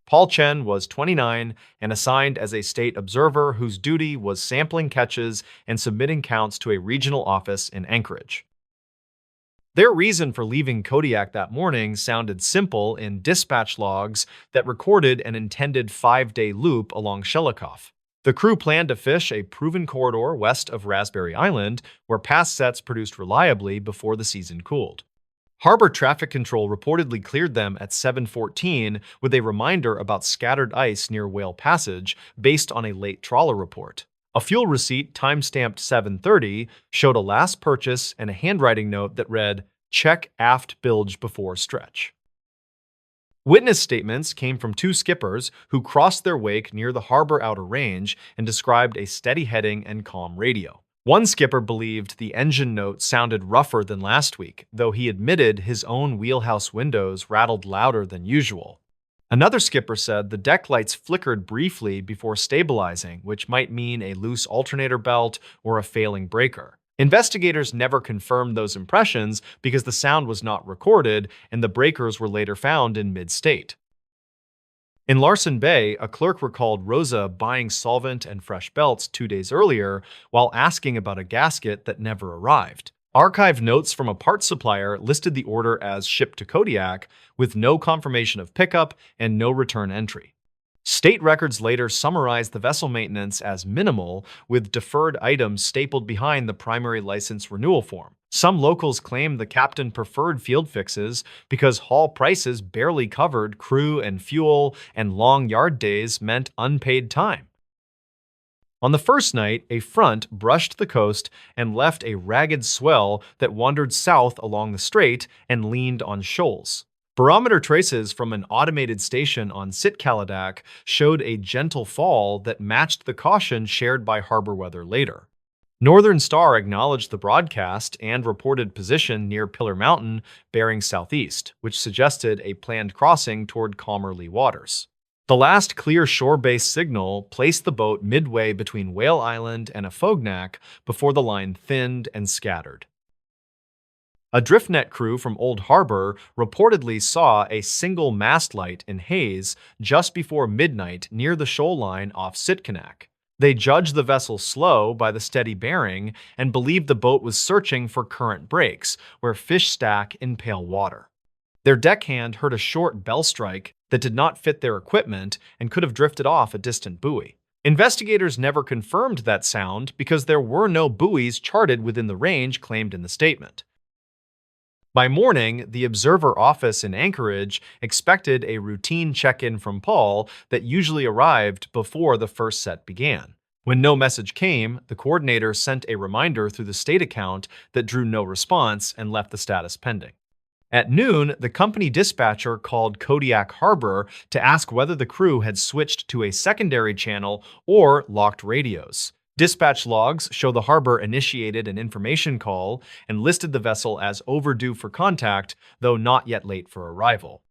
Paul Chen was 29 and assigned as a state observer whose duty was sampling catches and submitting counts to a regional office in Anchorage. Their reason for leaving Kodiak that morning sounded simple in dispatch logs that recorded an intended 5-day loop along Shelikof. The crew planned to fish a proven corridor west of Raspberry Island, where past sets produced reliably before the season cooled. Harbor traffic control reportedly cleared them at 7:14 with a reminder about scattered ice near Whale Passage based on a late trawler report. A fuel receipt time-stamped 7:30 showed a last purchase and a handwriting note that read, "Check aft bilge before stretch." Witness statements came from 2 skippers who crossed their wake near the harbor outer range and described a steady heading and calm radio. One skipper believed the engine note sounded rougher than last week, though he admitted his own wheelhouse windows rattled louder than usual. Another skipper said the deck lights flickered briefly before stabilizing, which might mean a loose alternator belt or a failing breaker. Investigators never confirmed those impressions because the sound was not recorded and the breakers were later found in mid-state. In Larsen Bay, a clerk recalled Rosa buying solvent and fresh belts 2 days earlier while asking about a gasket that never arrived. Archived notes from a parts supplier listed the order as shipped to Kodiak, with no confirmation of pickup and no return entry. State records later summarized the vessel maintenance as minimal, with deferred items stapled behind the primary license renewal form. Some locals claimed the captain preferred field fixes because haul prices barely covered crew and fuel, and long yard days meant unpaid time. On the first night, a front brushed the coast and left a ragged swell that wandered south along the strait and leaned on shoals. Barometer traces from an automated station on Sitkaladak showed a gentle fall that matched the caution shared by harbor weather later. Northern Star acknowledged the broadcast and reported position near Pillar Mountain, bearing southeast, which suggested a planned crossing toward calmer lee waters. The last clear shore-based signal placed the boat midway between Whale Island and Afognak before the line thinned and scattered. A driftnet crew from Old Harbor reportedly saw a single mast light in haze just before midnight near the shoal line off Sitkanak. They judged the vessel slow by the steady bearing and believed the boat was searching for current breaks, where fish stack in pale water. Their deckhand heard a short bell strike that did not fit their equipment and could have drifted off a distant buoy. Investigators never confirmed that sound because there were no buoys charted within the range claimed in the statement. By morning, the observer office in Anchorage expected a routine check-in from Paul that usually arrived before the first set began. When no message came, the coordinator sent a reminder through the state account that drew no response and left the status pending. At noon, the company dispatcher called Kodiak Harbor to ask whether the crew had switched to a secondary channel or locked radios. Dispatch logs show the harbor initiated an information call and listed the vessel as overdue for contact, though not yet late for arrival.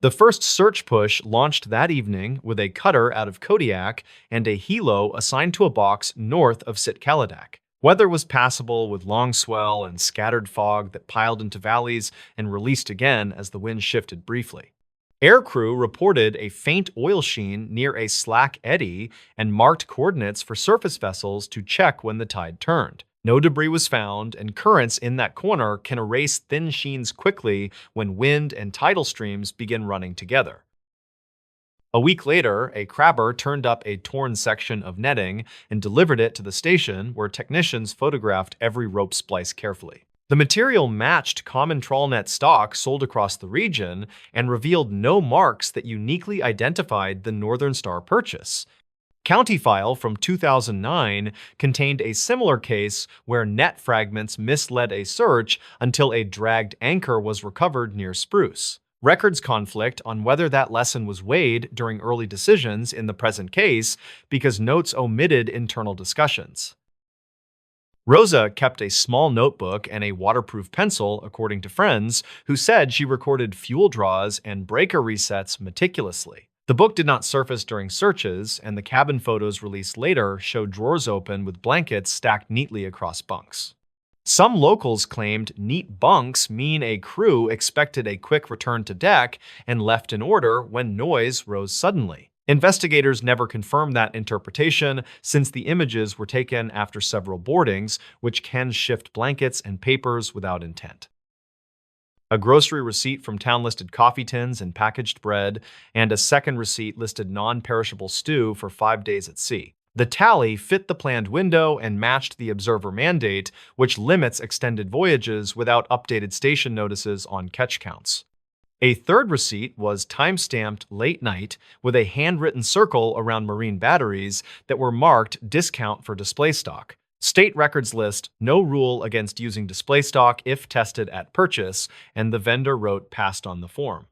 The first search push launched that evening with a cutter out of Kodiak and a helo assigned to a box north of Sitkaladak. Weather was passable with long swell and scattered fog that piled into valleys and released again as the wind shifted briefly. Aircrew reported a faint oil sheen near a slack eddy and marked coordinates for surface vessels to check when the tide turned. No debris was found, and currents in that corner can erase thin sheens quickly when wind and tidal streams begin running together. A week later, a crabber turned up a torn section of netting and delivered it to the station, where technicians photographed every rope splice carefully. The material matched common trawlnet stock sold across the region and revealed no marks that uniquely identified the Northern Star purchase. County File from 2009 contained a similar case where net fragments misled a search until a dragged anchor was recovered near Spruce. Records conflict on whether that lesson was weighed during early decisions in the present case because notes omitted internal discussions. Rosa kept a small notebook and a waterproof pencil, according to friends, who said she recorded fuel draws and breaker resets meticulously. The book did not surface during searches, and the cabin photos released later showed drawers open with blankets stacked neatly across bunks. Some locals claimed neat bunks mean a crew expected a quick return to deck and left in order when noise rose suddenly. Investigators never confirmed that interpretation since the images were taken after several boardings, which can shift blankets and papers without intent. A grocery receipt from town listed coffee tins and packaged bread, and a second receipt listed non-perishable stew for 5 days at sea. The tally fit the planned window and matched the observer mandate, which limits extended voyages without updated station notices on catch counts. A third receipt was time-stamped late night with a handwritten circle around marine batteries that were marked discount for display stock. State records list no rule against using display stock if tested at purchase, and the vendor wrote passed on the form.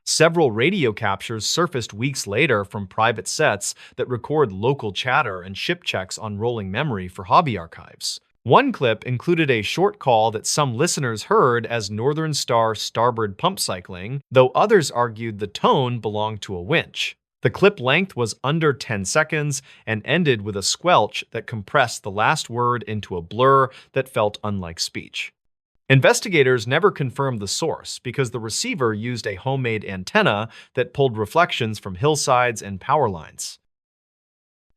Several radio captures surfaced weeks later from private sets that record local chatter and ship checks on rolling memory for hobby archives. One clip included a short call that some listeners heard as Northern Star starboard pump cycling, though others argued the tone belonged to a winch. The clip length was under 10 seconds and ended with a squelch that compressed the last word into a blur that felt unlike speech. Investigators never confirmed the source because the receiver used a homemade antenna that pulled reflections from hillsides and power lines.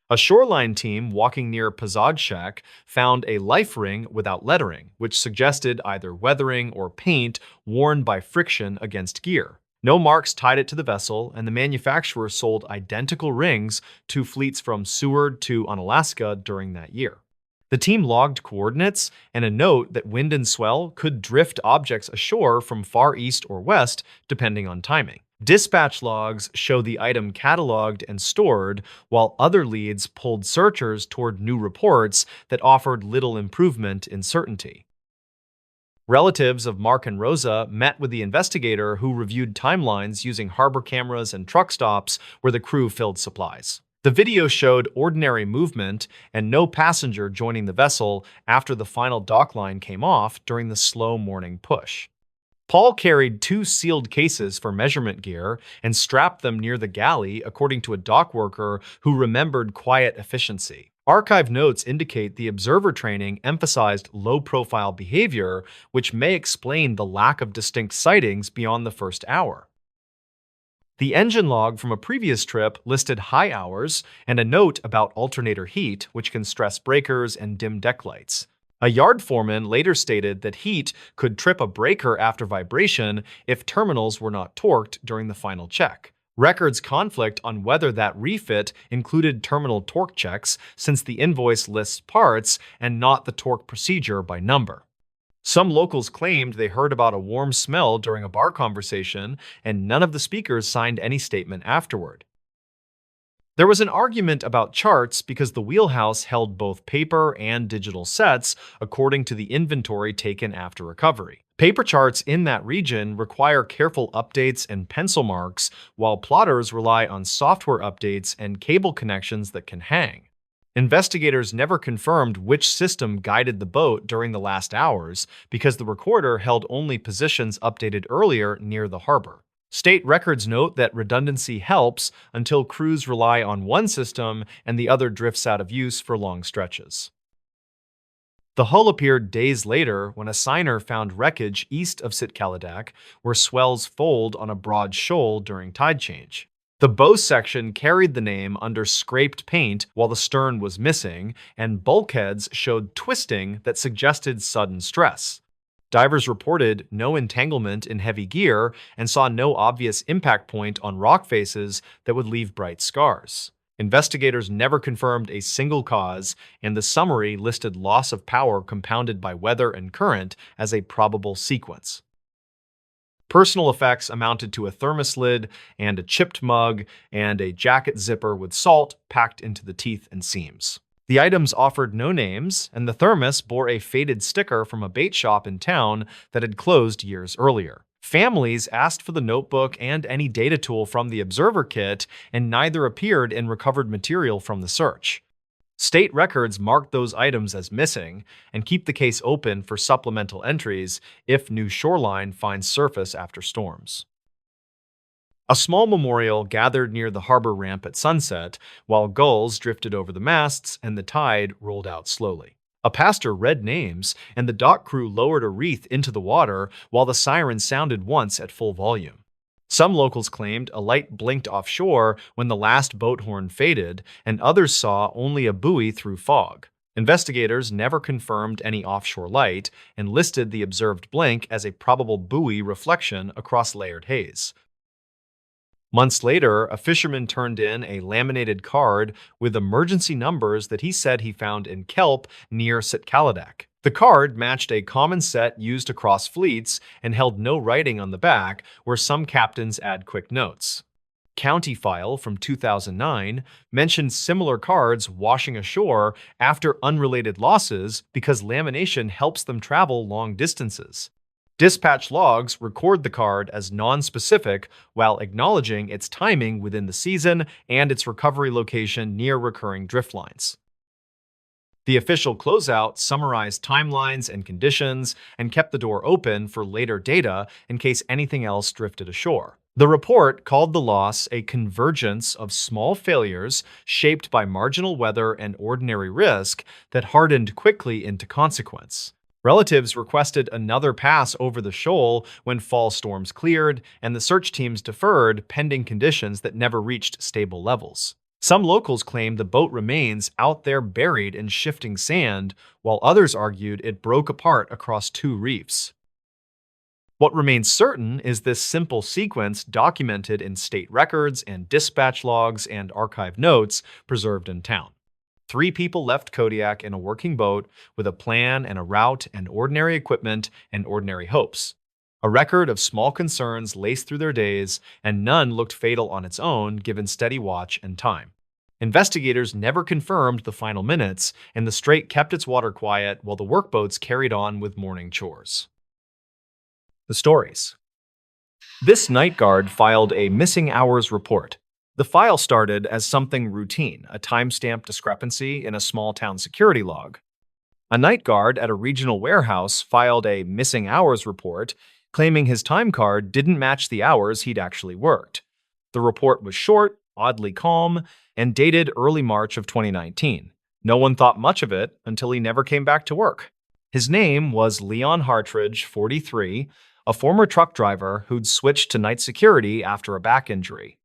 A shoreline team walking near Pazad Shack found a life ring without lettering, which suggested either weathering or paint worn by friction against gear. No marks tied it to the vessel, and the manufacturer sold identical rings to fleets from Seward to Unalaska during that year. The team logged coordinates and a note that wind and swell could drift objects ashore from far east or west, depending on timing. Dispatch logs show the item cataloged and stored, while other leads pulled searchers toward new reports that offered little improvement in certainty. Relatives of Mark and Rosa met with the investigator who reviewed timelines using harbor cameras and truck stops where the crew filled supplies. The video showed ordinary movement and no passenger joining the vessel after the final dock line came off during the slow morning push. Paul carried 2 sealed cases for measurement gear and strapped them near the galley, according to a dock worker who remembered quiet efficiency. Archive notes indicate the observer training emphasized low-profile behavior, which may explain the lack of distinct sightings beyond the first hour. The engine log from a previous trip listed high hours and a note about alternator heat, which can stress breakers and dim deck lights. A yard foreman later stated that heat could trip a breaker after vibration if terminals were not torqued during the final check. Records conflict on whether that refit included terminal torque checks, since the invoice lists parts and not the torque procedure by number. Some locals claimed they heard about a warm smell during a bar conversation, and none of the speakers signed any statement afterward. There was an argument about charts because the wheelhouse held both paper and digital sets according to the inventory taken after recovery. Paper charts in that region require careful updates and pencil marks, while plotters rely on software updates and cable connections that can hang. Investigators never confirmed which system guided the boat during the last hours because the recorder held only positions updated earlier near the harbor. State records note that redundancy helps until crews rely on one system and the other drifts out of use for long stretches. The hull appeared days later when a signer found wreckage east of Sitkaladak where swells fold on a broad shoal during tide change. The bow section carried the name under scraped paint while the stern was missing, and bulkheads showed twisting that suggested sudden stress. Divers reported no entanglement in heavy gear and saw no obvious impact point on rock faces that would leave bright scars. Investigators never confirmed a single cause, and the summary listed loss of power compounded by weather and current as a probable sequence. Personal effects amounted to a thermos lid and a chipped mug and a jacket zipper with salt packed into the teeth and seams. The items offered no names, and the thermos bore a faded sticker from a bait shop in town that had closed years earlier. Families asked for the notebook and any data tool from the observer kit, and neither appeared in recovered material from the search. State records mark those items as missing and keep the case open for supplemental entries if new shoreline finds surface after storms. A small memorial gathered near the harbor ramp at sunset while gulls drifted over the masts and the tide rolled out slowly. A pastor read names, and the dock crew lowered a wreath into the water while the siren sounded once at full volume. Some locals claimed a light blinked offshore when the last boat horn faded, and others saw only a buoy through fog. Investigators never confirmed any offshore light and listed the observed blink as a probable buoy reflection across layered haze. Months later, a fisherman turned in a laminated card with emergency numbers that he said he found in kelp near Sitkaladak. The card matched a common set used across fleets and held no writing on the back, where some captains add quick notes. County File from 2009 mentioned similar cards washing ashore after unrelated losses because lamination helps them travel long distances. Dispatch logs record the card as non-specific while acknowledging its timing within the season and its recovery location near recurring drift lines. The official closeout summarized timelines and conditions and kept the door open for later data in case anything else drifted ashore. The report called the loss a convergence of small failures shaped by marginal weather and ordinary risk that hardened quickly into consequence. Relatives requested another pass over the shoal when fall storms cleared, and the search teams deferred pending conditions that never reached stable levels. Some locals claimed the boat remains out there buried in shifting sand, while others argued it broke apart across two reefs. What remains certain is this simple sequence documented in state records and dispatch logs and archive notes preserved in town. 3 people left Kodiak in a working boat with a plan and a route and ordinary equipment and ordinary hopes. A record of small concerns laced through their days, and none looked fatal on its own given steady watch and time. Investigators never confirmed the final minutes, and the strait kept its water quiet while the workboats carried on with morning chores. The stories. This night guard filed a missing hours report. The file started as something routine, a timestamp discrepancy in a small town security log. A night guard at a regional warehouse filed a missing hours report, claiming his time card didn't match the hours he'd actually worked. The report was short, oddly calm, and dated early March of 2019. No one thought much of it until he never came back to work. His name was Leon Hartridge, 43, a former truck driver who'd switched to night security after a back injury.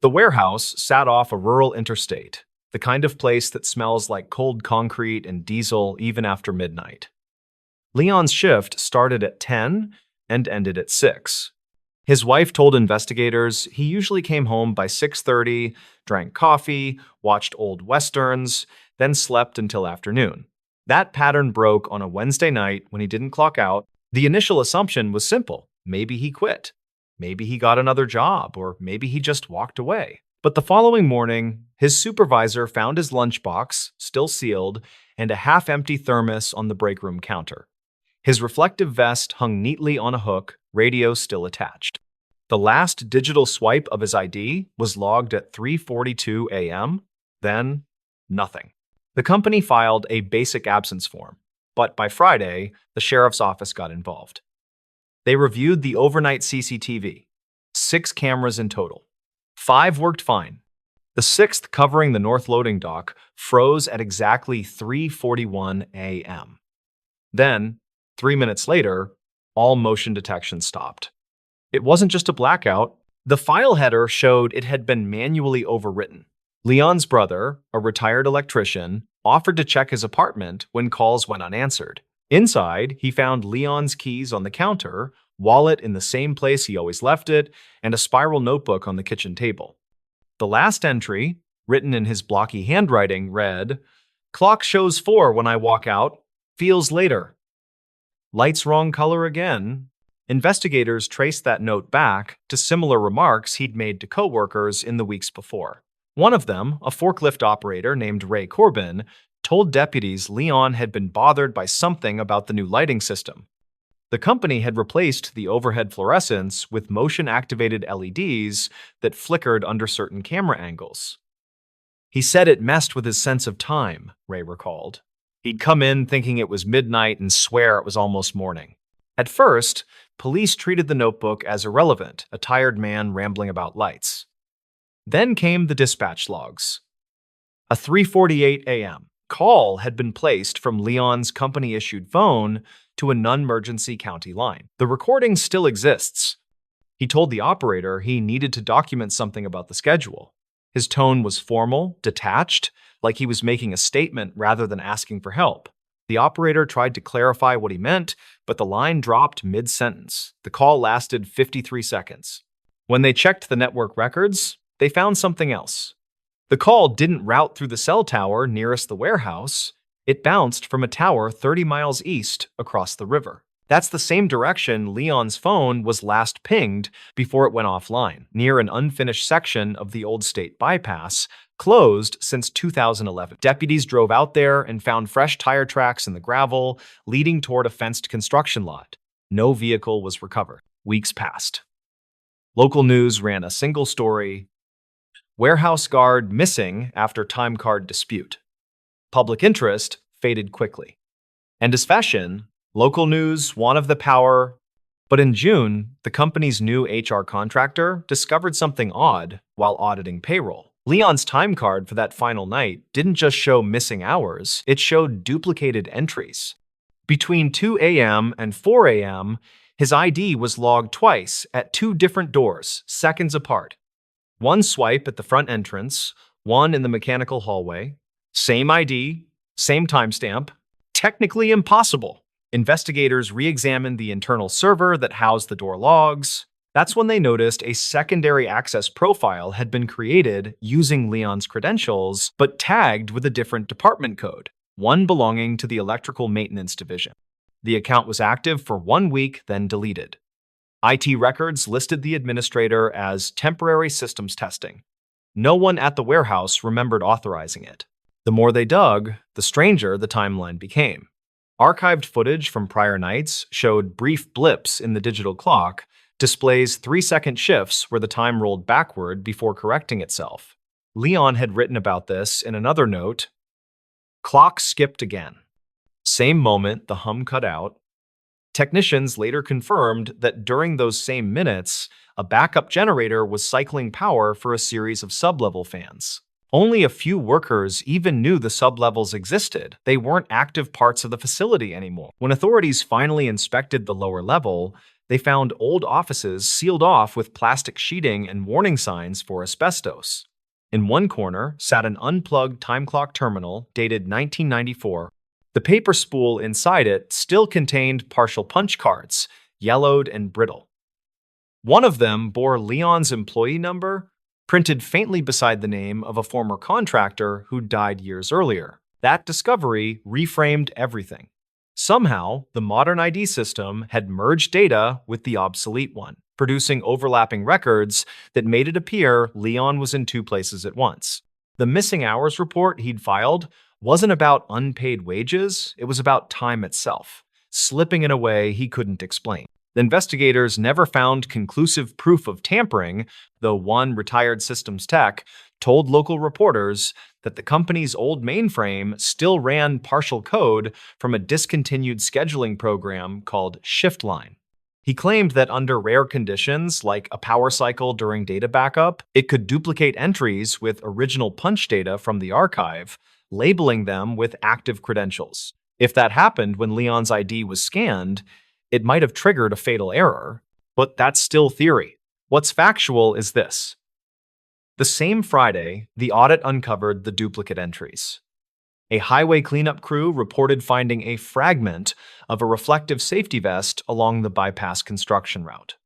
The warehouse sat off a rural interstate, the kind of place that smells like cold concrete and diesel even after midnight. Leon's shift started at 10 and ended at 6. His wife told investigators he usually came home by 6:30, drank coffee, watched old westerns, then slept until afternoon. That pattern broke on a Wednesday night when he didn't clock out. The initial assumption was simple. Maybe he quit. Maybe he got another job, or maybe he just walked away. But the following morning, his supervisor found his lunchbox, still sealed, and a half-empty thermos on the break room counter. His reflective vest hung neatly on a hook, radio still attached. The last digital swipe of his ID was logged at 3:42 a.m., then nothing. The company filed a basic absence form, but by Friday, the sheriff's office got involved. They reviewed the overnight CCTV, 6 cameras in total. 5 worked fine. The 6th, covering the north loading dock, froze at exactly 3:41 a.m. Then, 3 minutes later, all motion detection stopped. It wasn't just a blackout. The file header showed it had been manually overwritten. Leon's brother, a retired electrician, offered to check his apartment when calls went unanswered. Inside, he found Leon's keys on the counter, wallet in the same place he always left it, and a spiral notebook on the kitchen table. The last entry, written in his blocky handwriting, read, "Clock shows 4 when I walk out. Feels later. Light's wrong color again." Investigators traced that note back to similar remarks he'd made to coworkers in the weeks before. One of them, a forklift operator named Ray Corbin, told deputies Leon had been bothered by something about the new lighting system. The company had replaced the overhead fluorescents with motion-activated LEDs that flickered under certain camera angles. He said it messed with his sense of time, Ray recalled. He'd come in thinking it was midnight and swear it was almost morning. At first, police treated the notebook as irrelevant, a tired man rambling about lights. Then came the dispatch logs. A 3:48 a.m. call had been placed from Leon's company-issued phone to a non-emergency county line. The recording still exists. He told the operator he needed to document something about the schedule. His tone was formal, detached, like he was making a statement rather than asking for help. The operator tried to clarify what he meant, but the line dropped mid-sentence. The call lasted 53 seconds. When they checked the network records, they found something else. The call didn't route through the cell tower nearest the warehouse. It bounced from a tower 30 miles east across the river. That's the same direction Leon's phone was last pinged before it went offline, near an unfinished section of the old state bypass, closed since 2011. Deputies drove out there and found fresh tire tracks in the gravel, leading toward a fenced construction lot. No vehicle was recovered. Weeks passed. Local news ran a single story: warehouse guard missing after time card dispute. Public interest faded quickly. And as fashion, local news wanted the power. But in June, the company's new HR contractor discovered something odd while auditing payroll. Leon's time card for that final night didn't just show missing hours, it showed duplicated entries. Between 2 a.m. and 4 a.m., his ID was logged twice at 2 different doors, seconds apart. One swipe at the front entrance, one in the mechanical hallway. Same ID, same timestamp. Technically impossible. Investigators re-examined the internal server that housed the door logs. That's when they noticed a secondary access profile had been created using Leon's credentials, but tagged with a different department code, one belonging to the electrical maintenance division. The account was active for 1 week, then deleted. IT records listed the administrator as temporary systems testing. No one at the warehouse remembered authorizing it. The more they dug, the stranger the timeline became. Archived footage from prior nights showed brief blips in the digital clock, displays 3-second shifts where the time rolled backward before correcting itself. Leon had written about this in another note. Clock skipped again. Same moment the hum cut out. Technicians later confirmed that during those same minutes, a backup generator was cycling power for a series of sublevel fans. Only a few workers even knew the sublevels existed. They weren't active parts of the facility anymore. When authorities finally inspected the lower level, they found old offices sealed off with plastic sheeting and warning signs for asbestos. In one corner sat an unplugged time clock terminal dated 1994. The paper spool inside it still contained partial punch cards, yellowed and brittle. One of them bore Leon's employee number, printed faintly beside the name of a former contractor who died years earlier. That discovery reframed everything. Somehow, the modern ID system had merged data with the obsolete one, producing overlapping records that made it appear Leon was in 2 places at once. The missing hours report he'd filed wasn't about unpaid wages, it was about time itself, slipping in a way he couldn't explain. The investigators never found conclusive proof of tampering, though one retired systems tech told local reporters that the company's old mainframe still ran partial code from a discontinued scheduling program called ShiftLine. He claimed that under rare conditions, like a power cycle during data backup, it could duplicate entries with original punch data from the archive, labeling them with active credentials. If that happened when Leon's ID was scanned, it might have triggered a fatal error, but that's still theory. What's factual is this. The same Friday, the audit uncovered the duplicate entries. A highway cleanup crew reported finding a fragment of a reflective safety vest along the bypass construction route.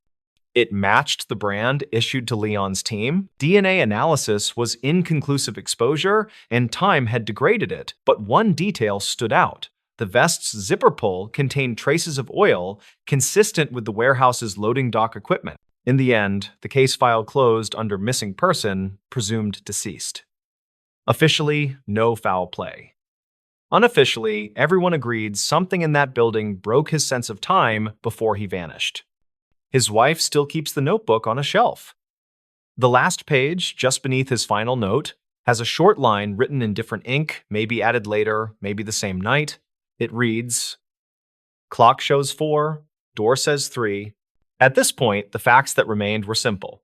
It matched the brand issued to Leon's team. DNA analysis was inconclusive exposure, and time had degraded it, but one detail stood out. The vest's zipper pull contained traces of oil consistent with the warehouse's loading dock equipment. In the end, the case file closed under missing person, presumed deceased. Officially, no foul play. Unofficially, everyone agreed something in that building broke his sense of time before he vanished. His wife still keeps the notebook on a shelf. The last page, just beneath his final note, has a short line written in different ink, maybe added later, maybe the same night. It reads, "Clock shows 4, door says 3. At this point, the facts that remained were simple.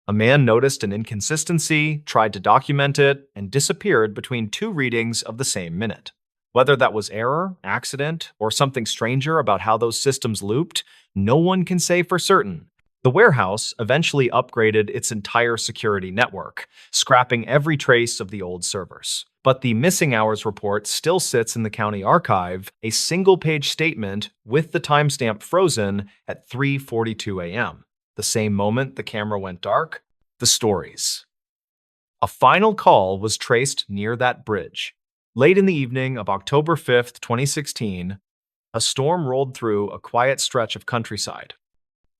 A man noticed an inconsistency, tried to document it, and disappeared between 2 readings of the same minute. Whether that was error, accident, or something stranger about how those systems looped, no one can say for certain. The warehouse eventually upgraded its entire security network, scrapping every trace of the old servers. But the missing hours report still sits in the county archive, a single-page statement with the timestamp frozen at 3:42 a.m. The same moment the camera went dark. The stories. A final call was traced near that bridge. Late in the evening of October 5th, 2016, a storm rolled through a quiet stretch of countryside.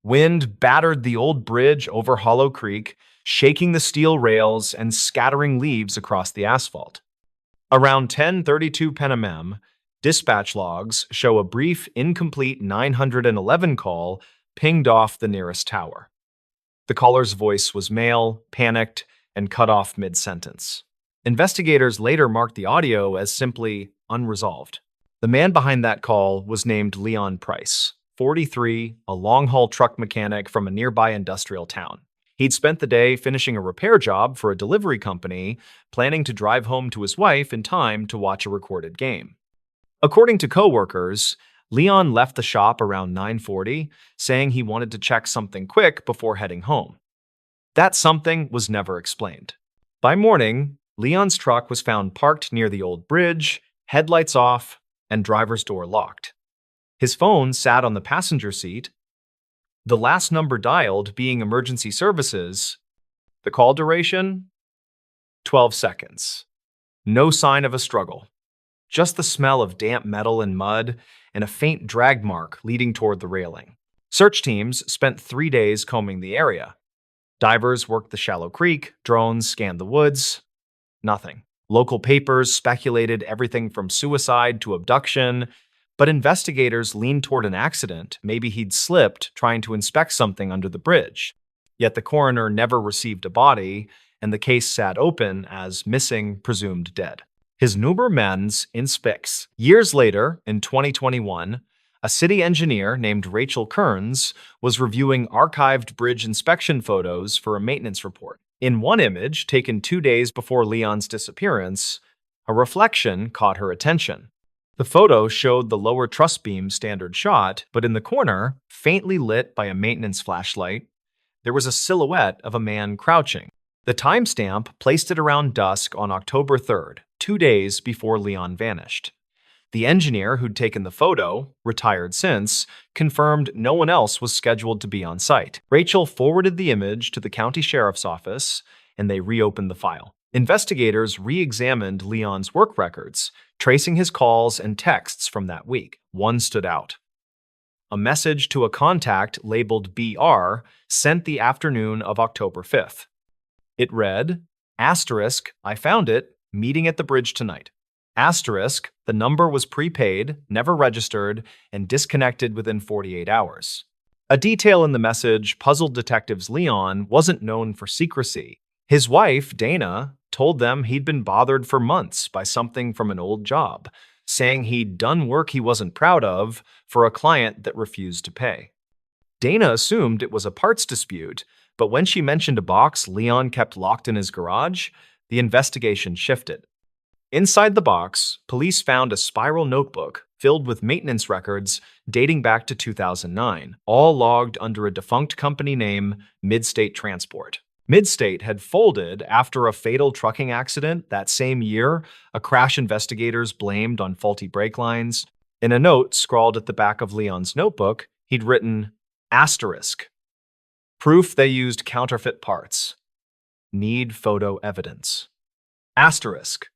Wind battered the old bridge over Hollow Creek, shaking the steel rails and scattering leaves across the asphalt. Around 10:32 p.m., dispatch logs show a brief, incomplete 911 call pinged off the nearest tower. The caller's voice was male, panicked, and cut off mid-sentence. Investigators later marked the audio as simply unresolved. The man behind that call was named Leon Price, 43, a long-haul truck mechanic from a nearby industrial town. He'd spent the day finishing a repair job for a delivery company, planning to drive home to his wife in time to watch a recorded game. According to coworkers, Leon left the shop around 9:40, saying he wanted to check something quick before heading home. That something was never explained. By morning, Leon's truck was found parked near the old bridge, headlights off, and driver's door locked. His phone sat on the passenger seat, the last number dialed being emergency services. The call duration? 12 seconds. No sign of a struggle. Just the smell of damp metal and mud, and a faint drag mark leading toward the railing. Search teams spent 3 days combing the area. Divers worked the shallow creek, drones scanned the woods. Nothing. Local papers speculated everything from suicide to abduction, but investigators leaned toward an accident. Maybe he'd slipped trying to inspect something under the bridge. Yet the coroner never received a body, and the case sat open as missing, presumed dead. His Nuber mens in spix. Years later, in 2021, a city engineer named Rachel Kearns was reviewing archived bridge inspection photos for a maintenance report. In one image, taken 2 days before Leon's disappearance, a reflection caught her attention. The photo showed the lower truss beam standard shot, but in the corner, faintly lit by a maintenance flashlight, there was a silhouette of a man crouching. The timestamp placed it around dusk on October 3rd, 2 days before Leon vanished. The engineer who'd taken the photo, retired since, confirmed no one else was scheduled to be on site. Rachel forwarded the image to the county sheriff's office, and they reopened the file. Investigators re-examined Leon's work records, tracing his calls and texts from that week. One stood out. A message to a contact labeled BR sent the afternoon of October 5th. It read, asterisk, I found it, meeting at the bridge tonight. Asterisk, the number was prepaid, never registered, and disconnected within 48 hours. A detail in the message puzzled detectives. Leon wasn't known for secrecy. His wife, Dana, told them he'd been bothered for months by something from an old job, saying he'd done work he wasn't proud of for a client that refused to pay. Dana assumed it was a parts dispute, but when she mentioned a box Leon kept locked in his garage, the investigation shifted. Inside the box, police found a spiral notebook filled with maintenance records dating back to 2009, all logged under a defunct company name, Midstate Transport. Midstate had folded after a fatal trucking accident that same year, a crash investigators blamed on faulty brake lines. In a note scrawled at the back of Leon's notebook, he'd written, asterisk, proof they used counterfeit parts. Need photo evidence. Asterisk.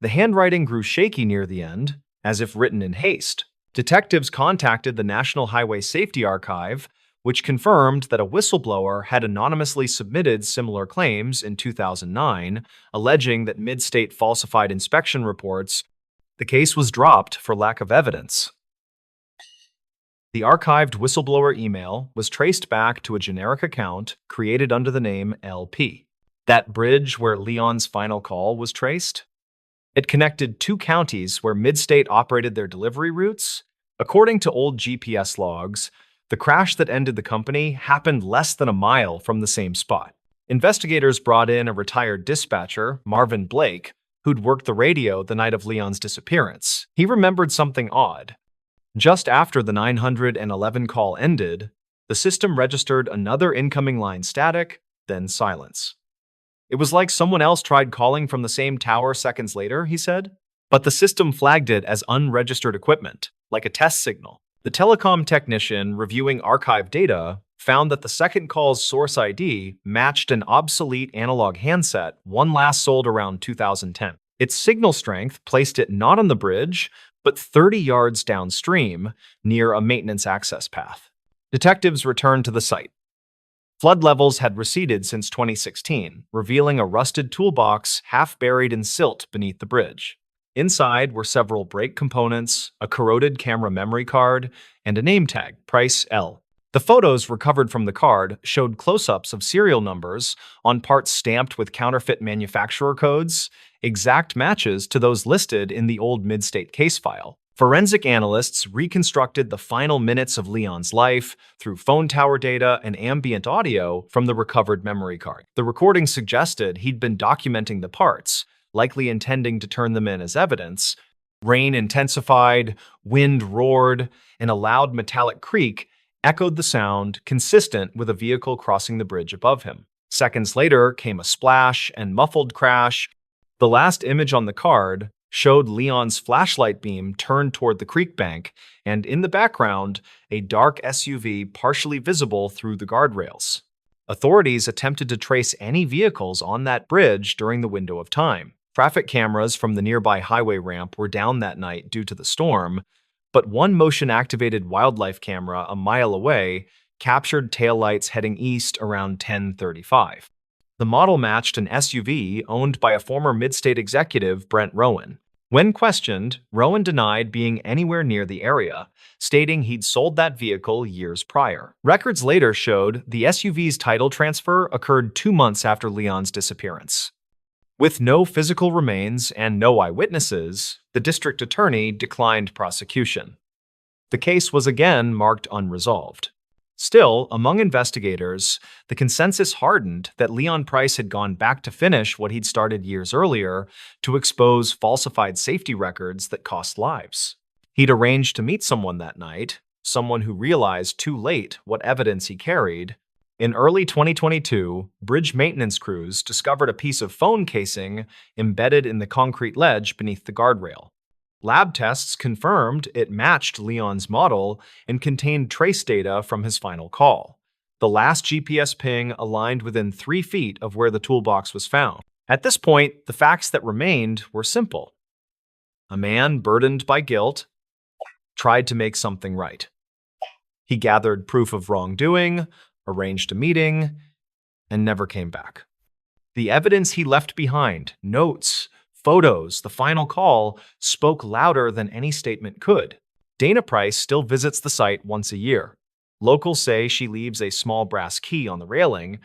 The handwriting grew shaky near the end, as if written in haste. Detectives contacted the National Highway Safety Archive, which confirmed that a whistleblower had anonymously submitted similar claims in 2009, alleging that Midstate falsified inspection reports. The case was dropped for lack of evidence. The archived whistleblower email was traced back to a generic account created under the name LP. That bridge where Leon's final call was traced? It connected two counties where Midstate operated their delivery routes. According to old GPS logs, the crash that ended the company happened less than a mile from the same spot. Investigators brought in a retired dispatcher, Marvin Blake, who'd worked the radio the night of Leon's disappearance. He remembered something odd. Just after the 911 call ended, the system registered another incoming line static, then silence. It was like someone else tried calling from the same tower seconds later, he said. But the system flagged it as unregistered equipment, like a test signal. The telecom technician reviewing archive data found that the second call's source ID matched an obsolete analog handset, one last sold around 2010. Its signal strength placed it not on the bridge, but 30 yards downstream, near a maintenance access path. Detectives returned to the site. Flood levels had receded since 2016, revealing a rusted toolbox half buried in silt beneath the bridge. Inside were several brake components, a corroded camera memory card, and a name tag, price L. The photos recovered from the card showed close-ups of serial numbers on parts stamped with counterfeit manufacturer codes, exact matches to those listed in the old Midstate case file. Forensic analysts reconstructed the final minutes of Leon's life through phone tower data and ambient audio from the recovered memory card. The recording suggested he'd been documenting the parts, likely intending to turn them in as evidence. Rain intensified, wind roared, and a loud metallic creak echoed the sound consistent with a vehicle crossing the bridge above him. Seconds later came a splash and muffled crash. The last image on the card showed Leon's flashlight beam turned toward the creek bank, and in the background, a dark SUV partially visible through the guardrails. Authorities attempted to trace any vehicles on that bridge during the window of time. Traffic cameras from the nearby highway ramp were down that night due to the storm, but one motion-activated wildlife camera a mile away captured taillights heading east around 10:35. The model matched an SUV owned by a former Midstate executive, Brent Rowan. When questioned, Rowan denied being anywhere near the area, stating he'd sold that vehicle years prior. Records later showed the SUV's title transfer occurred 2 months after Leon's disappearance. With no physical remains and no eyewitnesses, the district attorney declined prosecution. The case was again marked unresolved. Still, among investigators, the consensus hardened that Leon Price had gone back to finish what he'd started years earlier to expose falsified safety records that cost lives. He'd arranged to meet someone that night, someone who realized too late what evidence he carried. In early 2022, bridge maintenance crews discovered a piece of phone casing embedded in the concrete ledge beneath the guardrail. Lab tests confirmed it matched Leon's model and contained trace data from his final call. The last GPS ping aligned within 3 feet of where the toolbox was found. At this point, the facts that remained were simple. A man burdened by guilt tried to make something right. He gathered proof of wrongdoing, arranged a meeting, and never came back. The evidence he left behind, notes, photos, the final call, spoke louder than any statement could. Dana Price still visits the site once a year. Locals say she leaves a small brass key on the railing.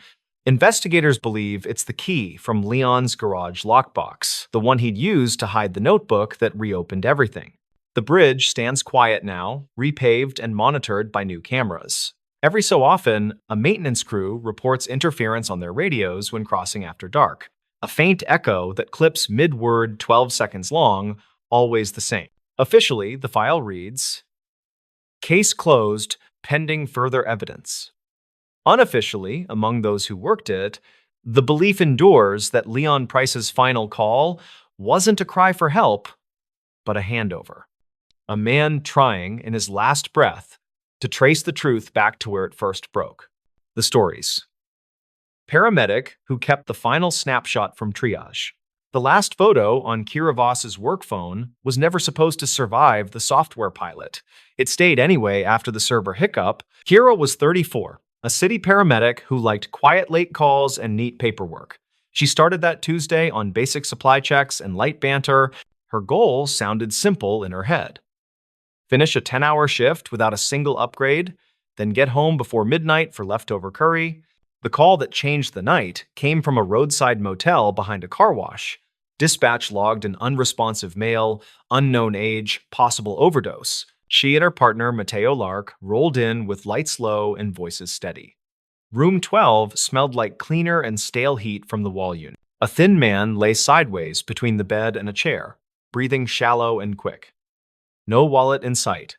Investigators believe it's the key from Leon's garage lockbox, the one he'd used to hide the notebook that reopened everything. The bridge stands quiet now, repaved and monitored by new cameras. Every so often, a maintenance crew reports interference on their radios when crossing after dark. a faint echo that clips mid-word 12 seconds long, always the same. Officially, the file reads, "Case closed, pending further evidence." Unofficially, among those who worked it, the belief endures that Leon Price's final call wasn't a cry for help, but a handover. A man trying, in his last breath, to trace the truth back to where it first broke. The stories. Paramedic who kept the final snapshot from triage. The last photo on Kira Voss's work phone was never supposed to survive the software pilot. It stayed anyway after the server hiccup. Kira was 34, a city paramedic who liked quiet late calls and neat paperwork. She started that Tuesday on basic supply checks and light banter. Her goal sounded simple in her head. Finish a 10-hour shift without a single upgrade, then get home before midnight for leftover curry. The call that changed the night came from a roadside motel behind a car wash. Dispatch logged an unresponsive male, unknown age, possible overdose. She and her partner, Mateo Lark, rolled in with lights low and voices steady. Room 12 smelled like cleaner and stale heat from the wall unit. A thin man lay sideways between the bed and a chair, breathing shallow and quick. No wallet in sight.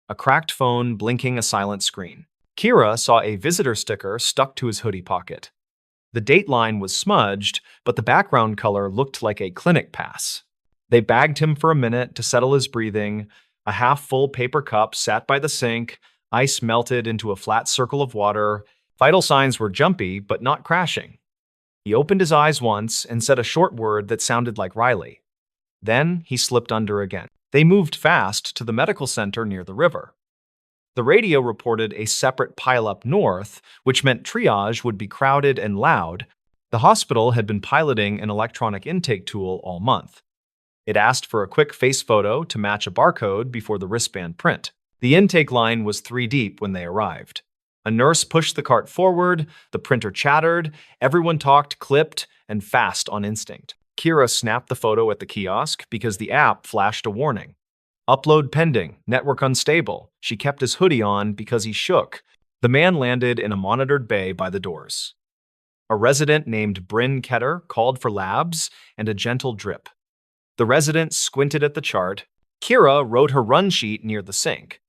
A cracked phone blinking a silent screen. Kira saw a visitor sticker stuck to his hoodie pocket. The date line was smudged, but the background color looked like a clinic pass. They bagged him for a minute to settle his breathing. A half-full paper cup sat by the sink, ice melted into a flat circle of water. Vital signs were jumpy, but not crashing. He opened his eyes once and said a short word that sounded like Riley. Then he slipped under again. They moved fast to the medical center near the river. The radio reported a separate pileup north, which meant triage would be crowded and loud. The hospital had been piloting an electronic intake tool all month. It asked for a quick face photo to match a barcode before the wristband print. The intake line was 3 deep when they arrived. A nurse pushed the cart forward, the printer chattered, everyone talked clipped and fast on instinct. Kira snapped the photo at the kiosk because the app flashed a warning. Upload pending, network unstable. She kept his hoodie on because he shook. The man landed in a monitored bay by the doors. A resident named Bryn Ketter called for labs and a gentle drip. The resident squinted at the chart. Kira wrote her run sheet near the sink.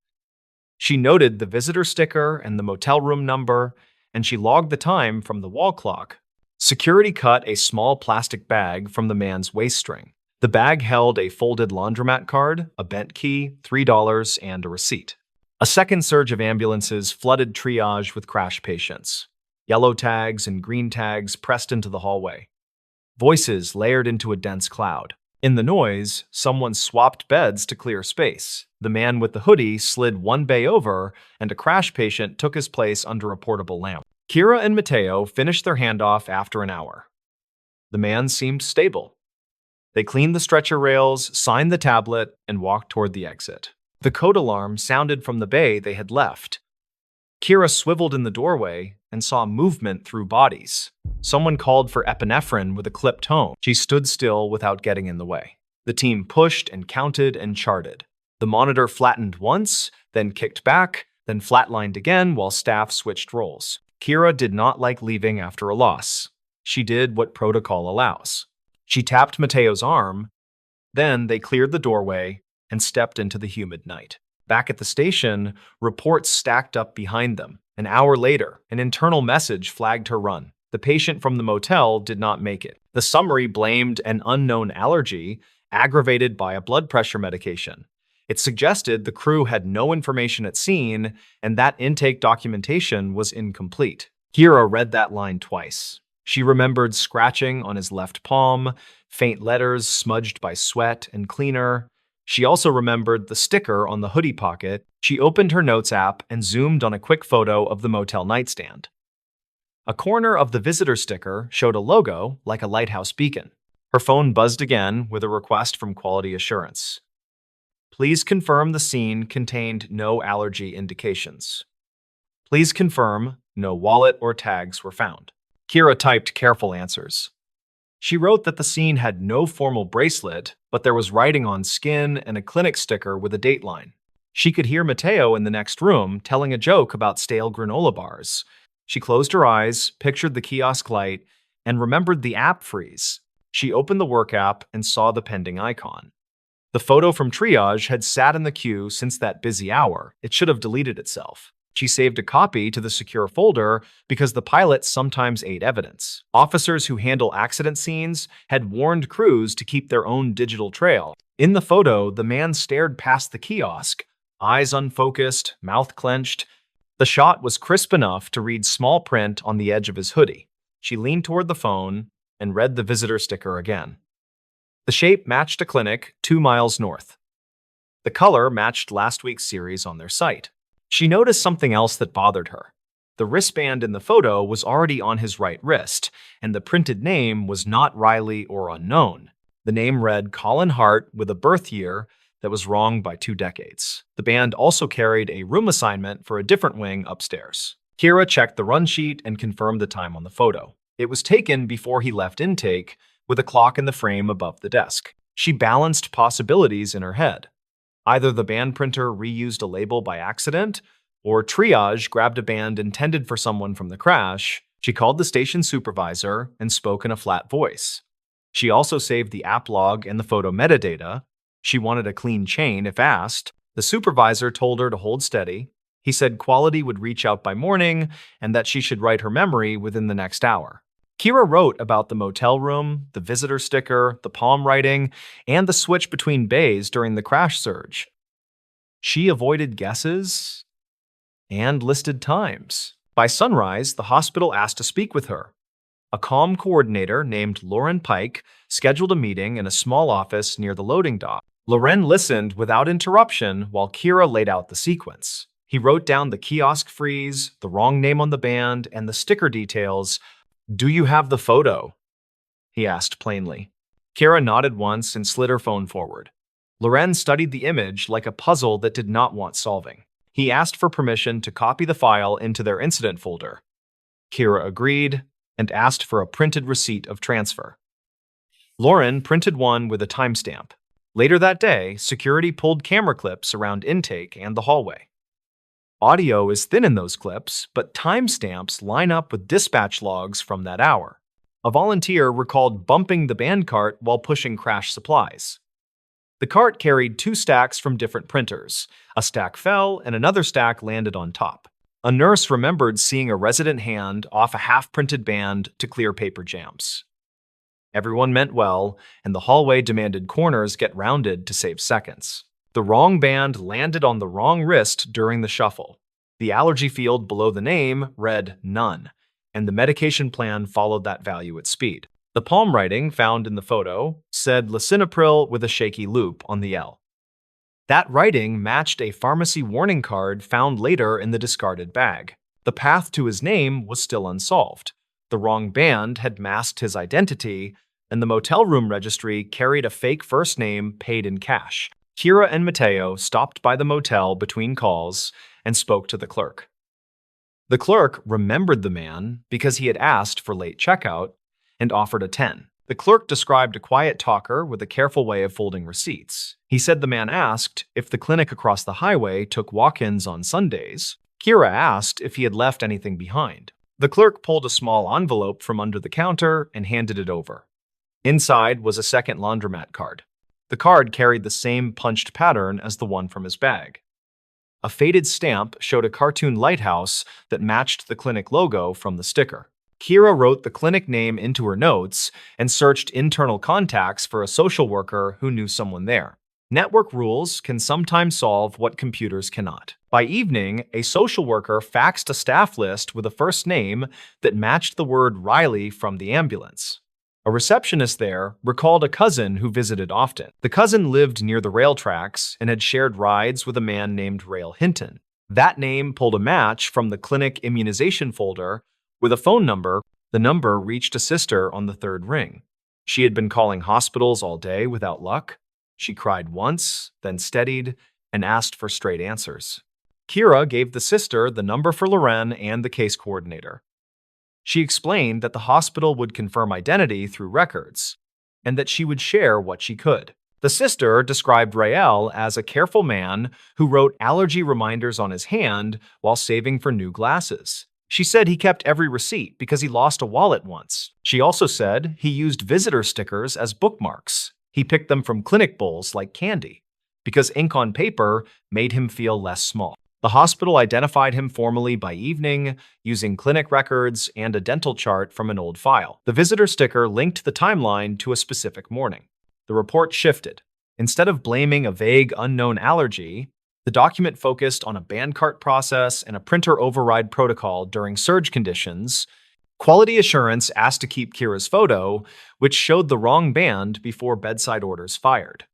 She noted the visitor sticker and the motel room number, and she logged the time from the wall clock. Security cut a small plastic bag from the man's waist string. The bag held a folded laundromat card, a bent key, $3, and a receipt. A second surge of ambulances flooded triage with crash patients. Yellow tags and green tags pressed into the hallway. Voices layered into a dense cloud. In the noise, someone swapped beds to clear space. The man with the hoodie slid one bay over, and a crash patient took his place under a portable lamp. Kira and Mateo finished their handoff after an hour. The man seemed stable. They cleaned the stretcher rails, signed the tablet, and walked toward the exit. The code alarm sounded from the bay they had left. Kira swiveled in the doorway and saw movement through bodies. Someone called for epinephrine with a clipped tone. She stood still without getting in the way. The team pushed and counted and charted. The monitor flattened once, then kicked back, then flatlined again while staff switched roles. Kira did not like leaving after a loss. She did what protocol allows. She tapped Mateo's arm. Then they cleared the doorway and stepped into the humid night. Back at the station, reports stacked up behind them. An hour later, an internal message flagged her run. The patient from the motel did not make it. The summary blamed an unknown allergy aggravated by a blood pressure medication. It suggested the crew had no information at scene and that intake documentation was incomplete. Kira read that line twice. She remembered scratching on his left palm, faint letters smudged by sweat and cleaner. She also remembered the sticker on the hoodie pocket. She opened her notes app and zoomed on a quick photo of the motel nightstand. A corner of the visitor sticker showed a logo like a lighthouse beacon. Her phone buzzed again with a request from quality assurance. Please confirm the scene contained no allergy indications. Please confirm no wallet or tags were found. Kira typed careful answers. She wrote that the scene had no formal bracelet, but there was writing on skin and a clinic sticker with a date line. She could hear Mateo in the next room telling a joke about stale granola bars. She closed her eyes, pictured the kiosk light, and remembered the app freeze. She opened the work app and saw the pending icon. The photo from triage had sat in the queue since that busy hour. It should have deleted itself. She saved a copy to the secure folder because the pilot sometimes ate evidence. Officers who handle accident scenes had warned crews to keep their own digital trail. In the photo, the man stared past the kiosk, eyes unfocused, mouth clenched. The shot was crisp enough to read small print on the edge of his hoodie. She leaned toward the phone and read the visitor sticker again. The shape matched a clinic 2 miles north. The color matched last week's series on their site. She noticed something else that bothered her. The wristband in the photo was already on his right wrist, and the printed name was not Riley or unknown. The name read Colin Hart with a birth year that was wrong by 2 decades. The band also carried a room assignment for a different wing upstairs. Kira checked the run sheet and confirmed the time on the photo. It was taken before he left intake, with a clock in the frame above the desk. She balanced possibilities in her head. Either the band printer reused a label by accident, or triage grabbed a band intended for someone from the crash. She called the station supervisor and spoke in a flat voice. She also saved the app log and the photo metadata. She wanted a clean chain if asked. The supervisor told her to hold steady. He said quality would reach out by morning and that she should write her memory within the next hour. Kira wrote about the motel room, the visitor sticker, the palm writing, and the switch between bays during the crash surge. She avoided guesses and listed times. By sunrise, the hospital asked to speak with her. A comm coordinator named Lauren Pike scheduled a meeting in a small office near the loading dock. Lauren listened without interruption while Kira laid out the sequence. He wrote down the kiosk freeze, the wrong name on the band, and the sticker details. "Do you have the photo?" he asked plainly. Kira nodded once and slid her phone forward. Loren studied the image like a puzzle that did not want solving. He asked for permission to copy the file into their incident folder. Kira agreed and asked for a printed receipt of transfer. Lauren printed one with a timestamp. Later that day, security pulled camera clips around intake and the hallway. Audio is thin in those clips, but timestamps line up with dispatch logs from that hour. A volunteer recalled bumping the band cart while pushing crash supplies. The cart carried 2 stacks from different printers. A stack fell and another stack landed on top. A nurse remembered seeing a resident hand off a half-printed band to clear paper jams. Everyone meant well, and the hallway demanded corners get rounded to save seconds. The wrong band landed on the wrong wrist during the shuffle. The allergy field below the name read none, and the medication plan followed that value at speed. The palm writing found in the photo said lisinopril with a shaky loop on the L. That writing matched a pharmacy warning card found later in the discarded bag. The path to his name was still unsolved. The wrong band had masked his identity, and the motel room registry carried a fake first name paid in cash. Kira and Mateo stopped by the motel between calls and spoke to the clerk. The clerk remembered the man because he had asked for late checkout and offered a 10. The clerk described a quiet talker with a careful way of folding receipts. He said the man asked if the clinic across the highway took walk-ins on Sundays. Kira asked if he had left anything behind. The clerk pulled a small envelope from under the counter and handed it over. Inside was a second laundromat card. The card carried the same punched pattern as the one from his bag. A faded stamp showed a cartoon lighthouse that matched the clinic logo from the sticker. Kira wrote the clinic name into her notes and searched internal contacts for a social worker who knew someone there. Network rules can sometimes solve what computers cannot. By evening, a social worker faxed a staff list with a first name that matched the word Riley from the ambulance. A receptionist there recalled a cousin who visited often. The cousin lived near the rail tracks and had shared rides with a man named Rail Hinton. That name pulled a match from the clinic immunization folder with a phone number. The number reached a sister on the 3rd ring. She had been calling hospitals all day without luck. She cried once, then steadied, and asked for straight answers. Kira gave the sister the number for Loren and the case coordinator. She explained that the hospital would confirm identity through records, and that she would share what she could. The sister described Rael as a careful man who wrote allergy reminders on his hand while saving for new glasses. She said he kept every receipt because he lost a wallet once. She also said he used visitor stickers as bookmarks. He picked them from clinic bowls like candy because ink on paper made him feel less small. The hospital identified him formally by evening using clinic records and a dental chart from an old file. The visitor sticker linked the timeline to a specific morning. The report shifted. Instead of blaming a vague, unknown allergy, the document focused on a band cart process and a printer override protocol during surge conditions. Quality assurance asked to keep Kira's photo, which showed the wrong band before bedside orders fired.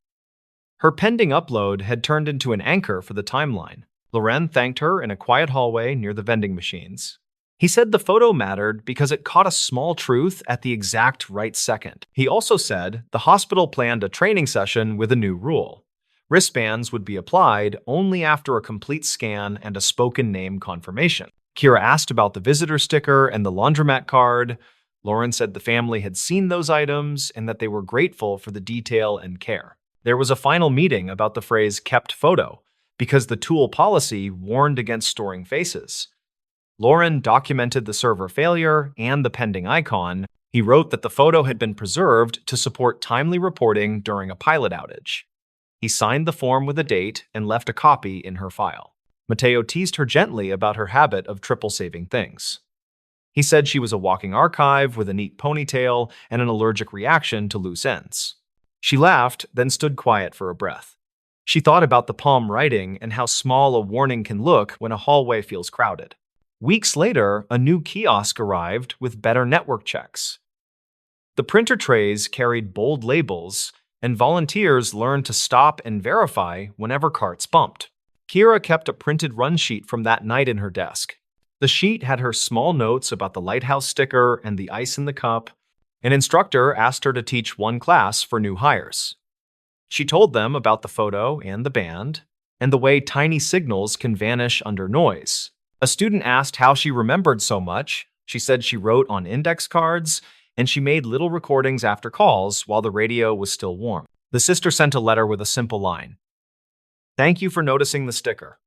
Her pending upload had turned into an anchor for the timeline. Loren thanked her in a quiet hallway near the vending machines. He said the photo mattered because it caught a small truth at the exact right second. He also said the hospital planned a training session with a new rule. Wristbands would be applied only after a complete scan and a spoken name confirmation. Kira asked about the visitor sticker and the laundromat card. Lauren said the family had seen those items and that they were grateful for the detail and care. There was a final meeting about the phrase kept photo because the tool policy warned against storing faces. Lauren documented the server failure and the pending icon. He wrote that the photo had been preserved to support timely reporting during a pilot outage. He signed the form with a date and left a copy in her file. Mateo teased her gently about her habit of triple-saving things. He said she was a walking archive with a neat ponytail and an allergic reaction to loose ends. She laughed, then stood quiet for a breath. She thought about the palm writing and how small a warning can look when a hallway feels crowded. Weeks later, a new kiosk arrived with better network checks. The printer trays carried bold labels, and volunteers learned to stop and verify whenever carts bumped. Kira kept a printed run sheet from that night in her desk. The sheet had her small notes about the lighthouse sticker and the ice in the cup. An instructor asked her to teach one class for new hires. She told them about the photo and the band, and the way tiny signals can vanish under noise. A student asked how she remembered so much. She said she wrote on index cards, and she made little recordings after calls while the radio was still warm. The sister sent a letter with a simple line. "Thank you for noticing the sticker."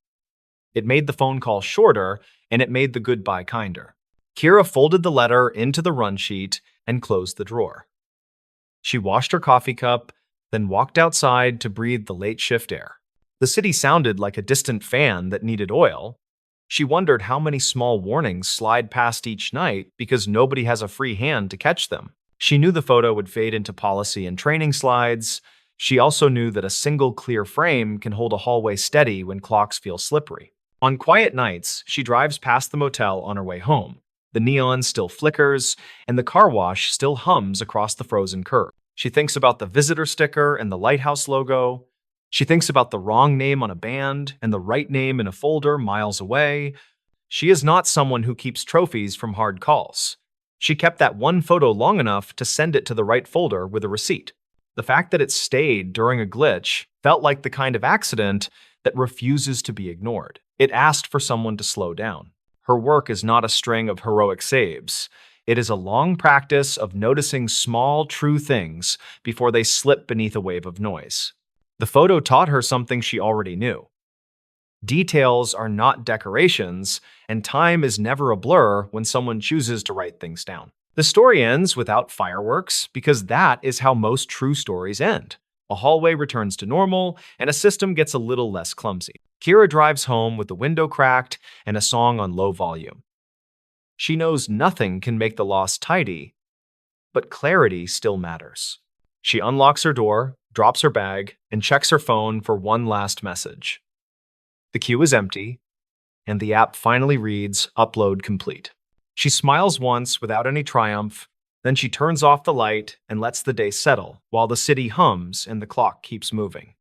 It made the phone call shorter, and it made the goodbye kinder. Kira folded the letter into the run sheet and closed the drawer. She washed her coffee cup, then walked outside to breathe the late shift air. The city sounded like a distant fan that needed oil. She wondered how many small warnings slide past each night because nobody has a free hand to catch them. She knew the photo would fade into policy and training slides. She also knew that a single clear frame can hold a hallway steady when clocks feel slippery. On quiet nights, she drives past the motel on her way home. The neon still flickers, and the car wash still hums across the frozen curb. She thinks about the visitor sticker and the lighthouse logo. She thinks about the wrong name on a band and the right name in a folder miles away. She is not someone who keeps trophies from hard calls. She kept that one photo long enough to send it to the right folder with a receipt. The fact that it stayed during a glitch felt like the kind of accident that refuses to be ignored. It asked for someone to slow down. Her work is not a string of heroic saves. It is a long practice of noticing small, true things before they slip beneath a wave of noise. The photo taught her something she already knew. Details are not decorations, and time is never a blur when someone chooses to write things down. The story ends without fireworks because that is how most true stories end. A hallway returns to normal, and a system gets a little less clumsy. Kira drives home with the window cracked and a song on low volume. She knows nothing can make the loss tidy, but clarity still matters. She unlocks her door, drops her bag, and checks her phone for one last message. The queue is empty, and the app finally reads, "Upload complete." She smiles once without any triumph, then she turns off the light and lets the day settle while the city hums and the clock keeps moving.